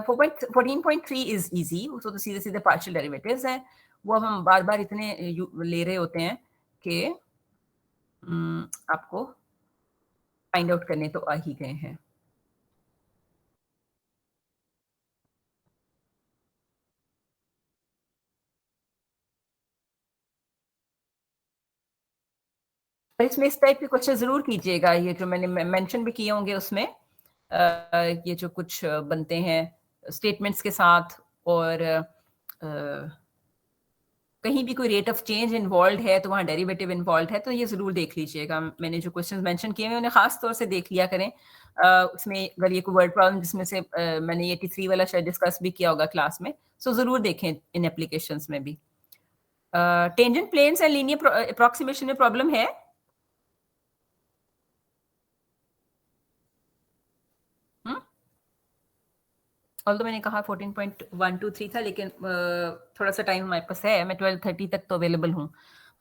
14.3 इज इजी, तो सीधे सीधे पार्शियल डेरिवेटिव्स हैं, वो अब हम बार बार इतने ले रहे होते हैं कि आपको फाइंड आउट करने तो आ ही गए हैं। इसमें इस टाइप के क्वेश्चन जरूर कीजिएगा, ये जो मैंने मेंशन भी किए होंगे उसमें, ये जो कुछ बनते हैं स्टेटमेंट्स के साथ, और कहीं भी कोई रेट ऑफ चेंज इन्वॉल्व है तो वहाँ डेरिवेटिव इन्वॉल्व है, तो ये जरूर देख लीजिएगा। मैंने जो क्वेश्चंस मेंशन किए हैं उन्हें खास तौर से देख लिया करें। उसमें अगर ये कोई वर्ड प्रॉब्लम जिसमें से मैंने 83 वाला शायद डिस्कस भी किया होगा क्लास में, सो जरूर देखें इन एप्लीकेशंस में भी। Tangent planes and linear approximation में प्रॉब्लम है? ऑल्दो मैंने कहा 14.123 था, लेकिन थोड़ा सा टाइम हमारे पास है, मैं 12:30 तक तो अवेलेबल हूँ।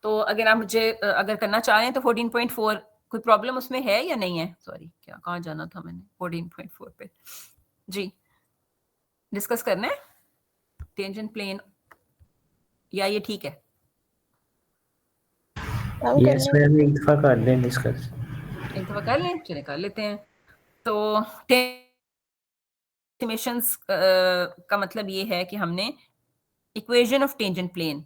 तो अगर आप मुझे अगर करना चाह रहे हैं तो 14.4 कोई प्रॉब्लम उसमें है या नहीं है? सॉरी, क्या कहाँ जाना था मैंने? 14.4 पे जी डिस्कस करना है टेंजेंट प्लेन, या ये ठीक है? यस मैम, एक दफा कर लें डिस्कस। एक दफा कर लें, चलिए कर लेते हैं। तो एस्टिमेशंस का मतलब ये है कि हमने equation of tangent plane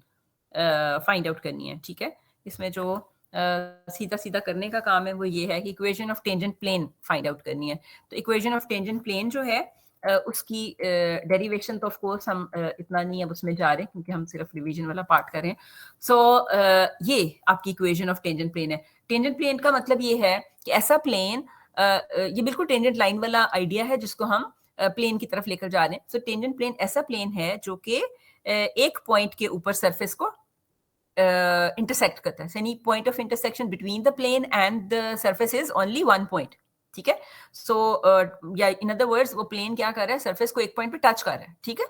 find out करनी है। ठीक है, इसमें जो सीधा सीधा करने का काम है वो ये है कि equation of tangent plane find out करनी है। तो इक्वेशन ऑफ टेंजेंट प्लेन जो है उसकी डेरिवेशन तो ऑफ कोर्स हम इतना नहीं अब उसमें जा रहे हैं क्योंकि हम सिर्फ रिवीजन वाला पार्ट कर रहे हैं। सो ये आपकी इक्वेशन ऑफ टेंजेंट प्लेन है। टेंजेंट प्लेन का मतलब ये है कि ऐसा प्लेन, ये बिल्कुल टेंजेंट लाइन वाला आइडिया है जिसको हम प्लेन की तरफ लेकर जा रहे हैं। सो टेंजेंट प्लेन ऐसा प्लेन है जो कि एक पॉइंट के ऊपर सरफेस को इंटरसेक्ट करता है। Any point of intersection between the plane and the surface is only one point. ठीक है, सो या इन अदर वर्ड्स वो प्लेन क्या कर रहा है, सरफेस को एक पॉइंट पे टच कर रहा है। ठीक है,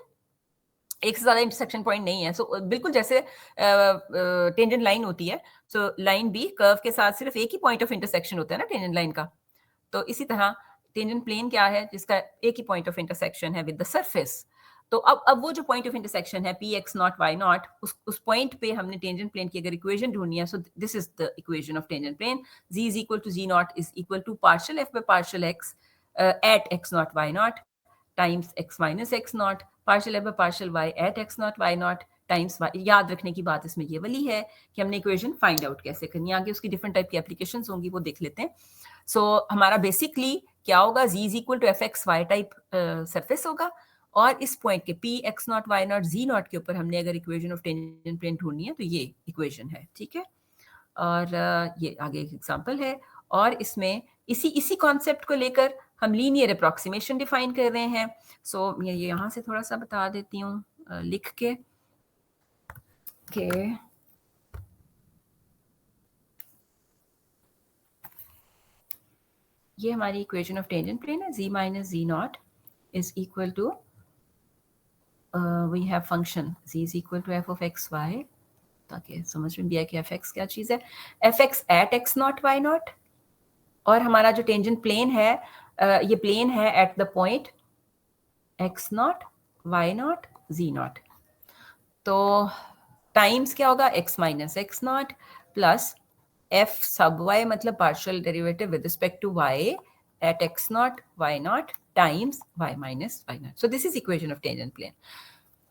एक से ज्यादा इंटरसेक्शन पॉइंट नहीं है। सो बिल्कुल जैसे टेंजेंट लाइन होती है, सो लाइन भी कर्व के साथ सिर्फ एक ही पॉइंट ऑफ इंटरसेक्शन होता है ना टेंजेंट लाइन का। तो इसी तरह टेंजेंट प्लेन क्या है, जिसका एक ही पॉइंट ऑफ इंटरसेक्शन है विद द सरफेस। तो अब वो जो पॉइंट ऑफ इंटरसेक्शन है px0 y0, उस पॉइंट पे हमने टेंजेंट प्लेन की अगर इक्वेशन ढूंढनी है, so this is the equation of tangent plane. z is equal to z0 is equal to partial f by partial x at x0 y0 times x minus x0 partial f by partial y at x0 y0 times y। याद रखने की बात इसमें ये वाली है कि हमने इक्वेशन फाइंड आउट कैसे करनी है, आगे उसकी डिफरेंट टाइप की एप्लीकेशंस होंगी, वो देख लेते हैं। सो हमारा बेसिकली क्या होगा, z is equal to f x y type surface होगा, और इस पॉइंट के p x naught y naught z naught के ऊपर हमने अगर इक्वेशन ऑफ टेंजेंट प्लेन ढूंढनी है तो ये इक्वेशन है। ठीक है, और ये आगे एक एग्जांपल है, और इसमें इसी कॉन्सेप्ट को लेकर हम लीनियर अप्रोक्सीमेशन डिफाइन कर रहे हैं। सो मैं ये यहाँ से थोड़ा सा बता देती हूँ लिख के कि ये हमारी इक्वेशन ऑफ टेंजेंट प्लेन है, z minus z naught is equal to we have function z is equal to f of x y, ताकि समझ में भी आए कि एफ एक्स क्या चीज़ है। F x at x naught y naught और हमारा जो टेंजेंट प्लेन है ये प्लेन है at the point x0, y0, z0. तो टाइम्स क्या होगा x minus x0 plus f sub y मतलब partial derivative with respect to y at x0, y0 times y minus y0. So this is equation of tangent plane.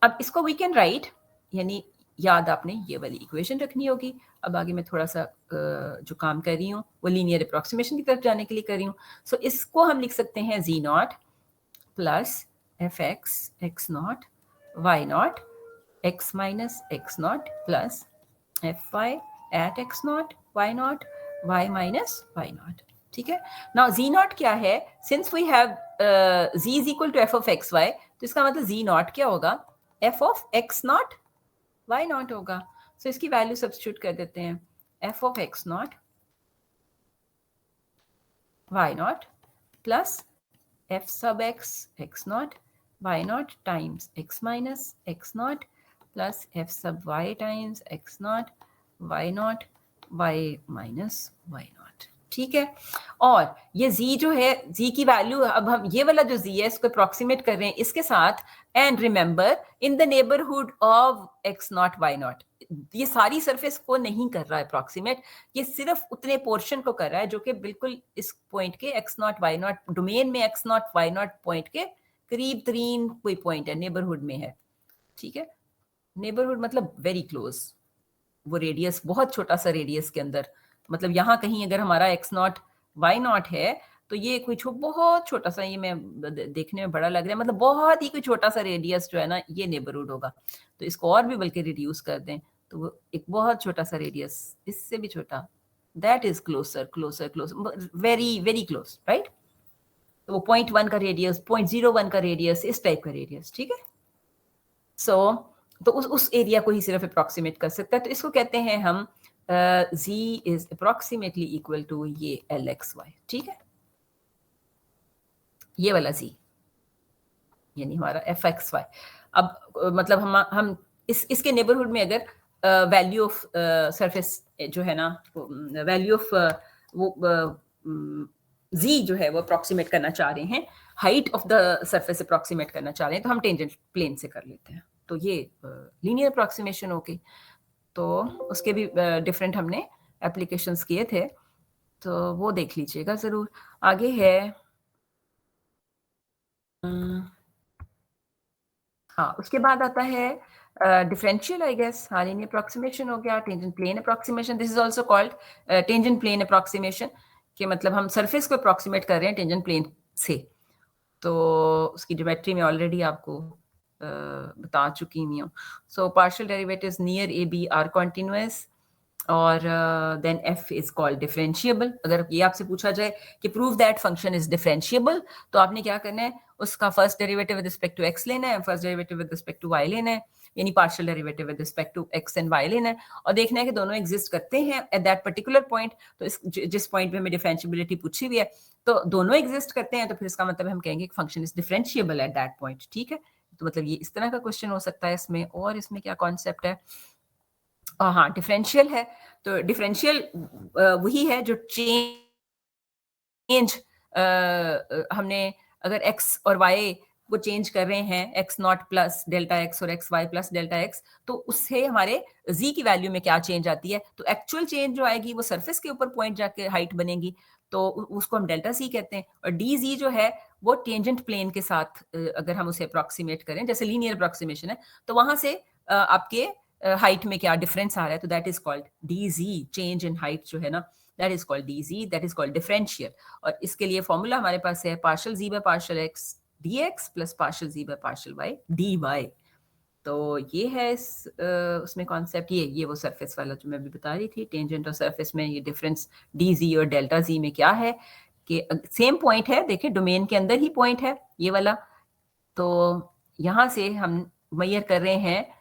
अब इसको वी कैन राइट, यानी याद आपने ये वाली इक्वेशन रखनी होगी. अब आगे मैं थोड़ा सा जो काम कर रही हूँ वो लीनियर अप्रॉक्सीमेशन की तरफ जाने के लिए कर रही हूँ. सो इसको हम लिख सकते हैं z0 plus fx x0 y0 x minus x0 plus fy at x0 y0 y minus y0. ठीक है. नाउ z0 क्या है? Since we have z is equal to f of xy, तो इसका मतलब z0 क्या होगा? f ऑफ x0 y0 होगा. सो इसकी वैल्यू सब्स्टिट्यूट कर देते हैं. f of x0 y0 plus f sub x x0 y0 times x minus x0 plus f sub y times x0 y0 y minus y0. ठीक है. और ये z जो है, z की वैल्यू अब हम ये वाला जो z है इसको अप्रॉक्सीमेट कर रहे हैं इसके साथ. And remember in the neighbourhood of x0 y0. ये सारी सरफेस को नहीं कर रहा है अप्रॉक्सीमेट, ये सिर्फ उतने पोर्शन को कर रहा है जो कि बिल्कुल इस पॉइंट के x0 y0 डोमेन में x0 y0 पॉइंट के करीब तरीन कोई पॉइंट है, नेबरहुड में है. ठीक है. नेबरहुड मतलब वेरी क्लोज, वो रेडियस बहुत छोटा सा रेडियस के अंदर, मतलब यहाँ कहीं अगर हमारा x0 y0 है तो ये कोई बहुत छोटा सा, ये मैं देखने में बड़ा लग रहा है, मतलब बहुत ही कोई छोटा सा रेडियस जो है ना ये नेबरहुड होगा. तो इसको और भी बल्कि रिड्यूस कर दें तो वो एक बहुत छोटा सा रेडियस, इससे भी छोटा, that is closer closer closer, very very close, right. तो वो 0.1 का रेडियस, 0.01 का रेडियस, इस टाइप का रेडियस. ठीक है. सो तो उस एरिया को ही सिर्फ अप्रॉक्सीमेट कर सकता है. तो इसको कहते हैं हम z is approximately equal to ये lxy. ठीक है. ये वाला z यानी हमारा fxy. अब मतलब हम इसके नेबरहुड में अगर वैल्यू ऑफ सरफेस जो है ना, वैल्यू ऑफ वो z जो है वो अप्रॉक्सीमेट करना चाह रहे हैं, height of the surface approximate करना चाह रहे हैं, तो हम टेंजेंट प्लेन से कर लेते हैं. तो ये लीनियर अप्रॉक्सीमेशन हो गई. तो उसके भी डिफरेंट हमने एप्लीकेशंस किए थे, तो वो देख लीजिएगा जरूर. आगे है हाँ, उसके बाद आता है डिफरेंशियल, आई गेस. हाँ, लीनियर अप्रॉक्सीमेशन हो गया. Tangent plane approximation, this is also called tangent plane approximation, कि मतलब हम सरफेस को अप्रॉक्सीमेट कर रहे हैं टेंजेंट प्लेन से. तो उसकी ज्योमेट्री में ऑलरेडी आपको बता चुकी हुई हूँ. So partial derivatives near A B are continuous और then f is called differentiable. अगर ये आपसे पूछा जाए कि prove that function is differentiable, तो आपने क्या करना है, उसका first derivative with respect to x लेना है, first derivative with respect to y लेना है, यानी partial derivative with respect to x and y लेना है, और देखना है कि दोनों एग्जिस्ट करते हैं एट दैट पर्टिकुलर पॉइंट. तो जिस पॉइंट पे हमें डिफरेंशिएबिलिटी पूछी हुई है तो दोनों एग्जिस्ट करते हैं, तो फिर इसका मतलब हम कहेंगे function is differentiable eight that point. ठीक है. तो मतलब ये इस तरह का क्वेश्चन हो सकता है इसमें. और इसमें क्या कॉन्सेप्ट है? हाँ, डिफरेंशियल है. तो डिफरेंशियल वही है जो चेंज हमने अगर x और y को चेंज कर रहे हैं, x0 प्लस डेल्टा x और xy प्लस डेल्टा x, तो उससे हमारे z की वैल्यू में क्या चेंज आती है. तो एक्चुअल चेंज जो आएगी वो सरफेस के ऊपर पॉइंट जाके हाइट बनेगी, तो उसको हम डेल्टा c कहते हैं. और dz जो है वो टेंजेंट प्लेन के साथ अगर हम उसे अप्रॉक्सीमेट करें, जैसे लीनियर अप्रॉक्सीमेशन है, तो वहां से आपके हाइट में क्या डिफरेंस आ रहा है, तो that is called dz. Change in height जो है ना, that is called dz, that is called differential. और इसके लिए फॉर्मूला हमारे पास है partial z bye partial x dx plus partial z bye partial y dy. तो ये है उसमें कॉन्सेप्ट. ये वो सरफेस वाला जो मैं भी बता रही थी, टेंजेंट और सरफेस में ये डिफरेंस dz और डेल्टा z में क्या है कि सेम पॉइंट है, देखिए डोमेन के अंदर ही पॉइंट है ये वाला. तो यहाँ से हम मेजर कर रहे हैं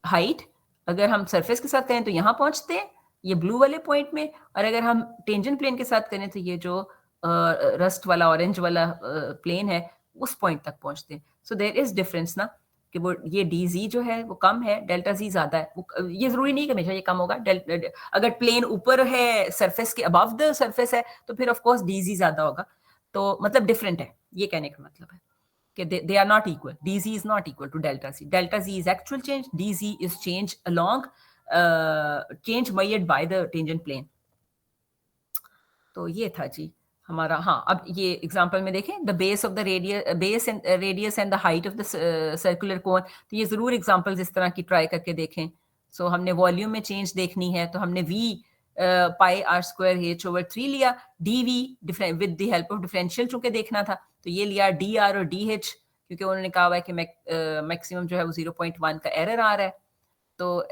हाइट. अगर हम सरफेस के साथ करें तो यहाँ पहुंचते हैं ये ब्लू वाले पॉइंट में, और अगर हम टेंजेंट प्लेन के साथ करें तो ये जो रस्ट वाला ऑरेंज वाला प्लेन है उस पॉइंट तक पहुंचते हैं. सो देयर इज डिफरेंस ना. कि वो ये डी जी जो है वो कम है, डेल्टा जी ज्यादा है। वो ये जरूरी नहीं कि हमेशा ये कम होगा। अगर प्लेन ऊपर है, सरफेस के अबव द सरफेस है, तो फिर ऑफ कोर्स डी जी ज्यादा होगा। तो मतलब डिफरेंट है, ये कहने का मतलब है कि they are not equal. dz is not equal to delta z. Delta z is actual change, dz is change along change made by the tangent plane. तो ये था जी हमारा। हाँ, अब ये एग्जांपल में देखें, the base of the radius and the height of the circular cone. तो ये जरूर एग्जांपल्स इस तरह की ट्राई करके देखें। सो हमने वॉल्यूम में चेंज देखनी है, तो हमने v pi r square h over 3 लिया, dv with the help of differential चूंकि देखना था, तो ये लिया dr और dh, क्योंकि उन्होंने कहा हुआ है कि मैक्सिमम जो है वो 0.1 का एरर आ रहा है, तो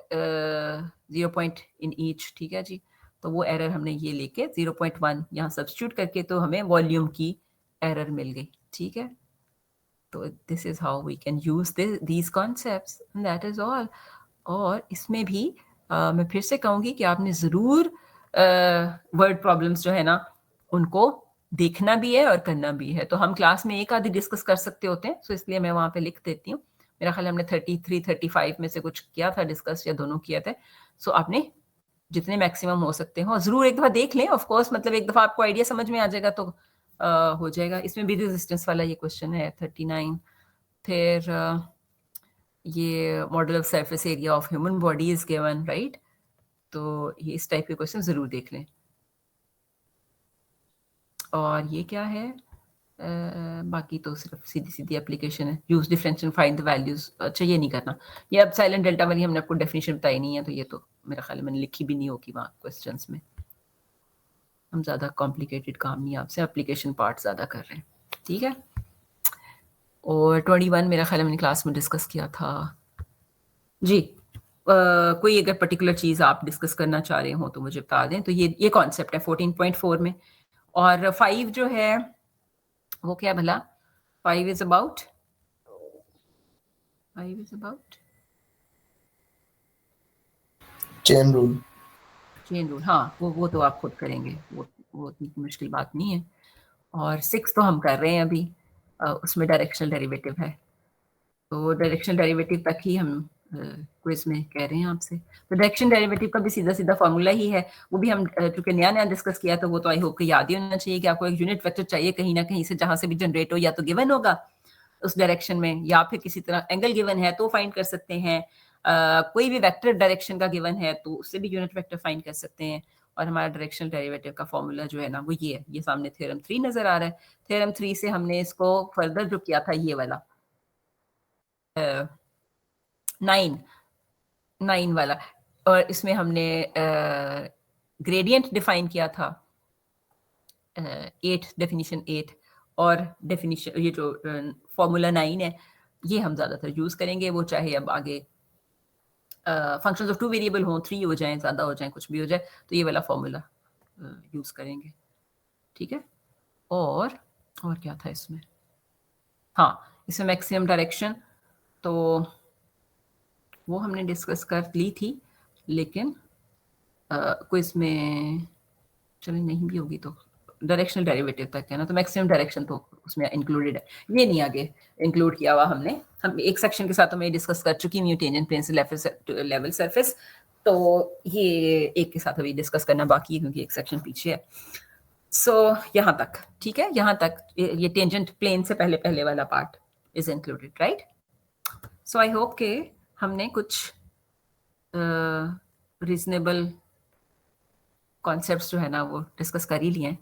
0 पॉइंट इन ईच। ठीक है जी, तो वो एरर हमने ये लेके 0.1 यहाँ सब्स्टिट्यूट करके तो हमें वॉल्यूम की एरर मिल गई। ठीक है, तो this is how we can use these concepts, and that is all. और इसमें भी मैं फिर से कहूँगी कि आपने ज़रूर वर्ड प्रॉब्लम्स जो है ना उनको देखना भी है और करना भी है। तो हम क्लास में एक आधी डिस्कस कर सकते होते हैं, सो इसलिए मैं वहाँ पे लिख देती हूँ। मेरा ख्याल हमने 33-35 में से कुछ किया था डिस्कस, या दोनों किया था। सो आपने जितने मैक्सिमम हो सकते हो जरूर एक दफ़ा देख लें। ऑफ कोर्स मतलब एक दफ़ा आपको आइडिया समझ में आ जाएगा तो हो जाएगा। इसमें भी रेजिस्टेंस वाला ये क्वेश्चन है 39। फिर ये model of surface area of human body is given, right. तो ये इस टाइप के क्वेश्चन जरूर देख लें। और ये क्या है, बाकी तो सिर्फ सीधी सीधी एप्लीकेशन है। Use differential find the values. अच्छा, ये नहीं करना, ये अब साइलेंट डेल्टा वाली हमने आपको डेफिनेशन बताई नहीं है, तो ये तो मेरा ख्याल है मैंने लिखी भी नहीं होगी वहाँ क्वेश्चंस में। हम ज़्यादा कॉम्प्लिकेटेड काम नहीं, आपसे एप्लीकेशन पार्ट ज़्यादा कर रहे हैं। ठीक है, और 21 मेरा ख्याल है मैंने क्लास में डिस्कस किया था जी। कोई अगर पर्टिकुलर चीज़ आप डिस्कस करना चाह रहे हो तो मुझे बता दें। तो ये कॉन्सेप्ट है 14.4 में। और 5 जो है वो क्या भला, 5 इज अबाउट चेन रूल। हाँ, वो तो आप खुद करेंगे, वो इतनी मुश्किल बात नहीं है। और 6 तो हम कर रहे हैं अभी, उसमें डायरेक्शनल डेरिवेटिव है, तो डायरेक्शनल डेरिवेटिव तक ही हम क्विज में कह रहे हैं आपसे। तो डायरेक्शन डेरिवेटिव का भी सीधा सीधा फॉर्मूला ही है, वो भी हम क्योंकि नया डिस्कस किया, तो वो तो आई होप कि याद ही होना चाहिए कि आपको एक यूनिट वेक्टर चाहिए कहीं ना कहीं से, जहां से भी जनरेट हो, या तो गिवन होगा उस डायरेक्शन में, या फिर किसी तरह एंगल गिवन है तो फाइंड कर सकते हैं। कोई भी वेक्टर डायरेक्शन का गिवन है तो उससे भी यूनिट वेक्टर फाइंड कर सकते हैं। और हमारा डायरेक्शनल डेरिवेटिव का फॉर्मूला जो है ना वो ये है, ये सामने थ्योरम 3 नजर आ रहा है। थ्योरम 3 से हमने इसको फर्दर जो किया था, ये वाला 9 वाला, और इसमें हमने ग्रेडियंट डिफाइन किया था 8, डेफिनेशन 8, और डेफिनेशन ये जो फॉर्मूला 9 है ये हम ज़्यादातर यूज़ करेंगे। वो चाहे अब आगे फंक्शंस ऑफ 2 वेरिएबल हों, 3 हो जाएं, ज़्यादा हो जाएं, कुछ भी हो जाए, तो ये वाला फॉर्मूला यूज़ करेंगे। ठीक है, और क्या था इसमें, हाँ इसमें मैक्सिमम डायरेक्शन तो वो हमने डिस्कस कर ली थी, लेकिन क्विज में चलिए नहीं भी होगी तो डायरेक्शनल डेरिवेटिव तक है ना, तो मैक्सिमम डायरेक्शन तो उसमें इंक्लूडेड है, ये नहीं आगे इंक्लूड किया हुआ हमने। हम एक सेक्शन के साथ मैं डिस्कस कर चुकी हूँ टेंजेंट प्लेन से लेवल सरफेस, तो ये एक के साथ अभी डिस्कस करना बाकी है क्योंकि एक सेक्शन पीछे है। सो यहाँ तक ठीक है, यहाँ तक ये टेंजेंट प्लेन से पहले वाला part is included, right. So I hope के हमने कुछ रीजनेबल कॉन्सेप्ट्स जो है ना वो डिस्कस कर ही लिए हैं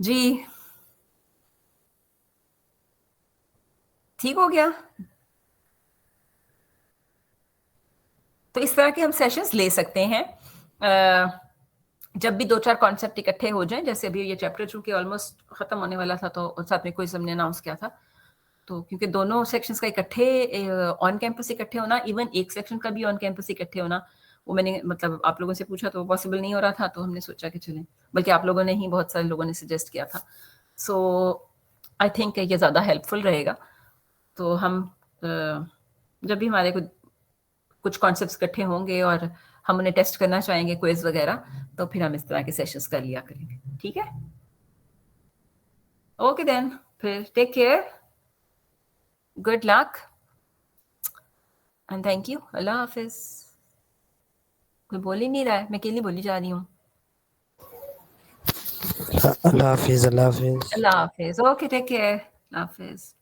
जी। ठीक हो गया, तो इस तरह के हम सेशंस ले सकते हैं जब भी 2-4 कॉन्सेप्ट इकट्ठे हो जाएं। जैसे अभी ये चैप्टर चूंकि ऑलमोस्ट खत्म होने वाला था, तो साथ में कोई हमने अनाउंस किया था, तो क्योंकि दोनों सेक्शंस का इकट्ठे ऑन कैंपस इकट्ठे होना, इवन एक सेक्शन का भी ऑन कैंपस इकट्ठे होना, वो मैंने मतलब आप लोगों से पूछा तो पॉसिबल नहीं हो रहा था, तो हमने सोचा कि चलें, बल्कि आप लोगों ने ही, बहुत सारे लोगों ने सजेस्ट किया था। सो आई थिंक ये ज़्यादा हेल्पफुल रहेगा। तो हम जब भी हमारे कुछ कॉन्सेप्ट्स इकट्ठे होंगे और हम उन्हें टेस्ट करना चाहेंगे क्विज वगैरह, तो फिर हम इस तरह के सेशंस कर लिया करेंगे। ठीक है, ओके देन, फिर take care, good luck. And thank you. अल्लाह हाफिज। कोई बोल ही नहीं रहा है, मैं अकेली बोली जा रही हूँ। अल्लाह हाफिज। अल्लाह हाफिज। अल्लाह हाफिज। Okay, take care. अल्लाह हाफिज।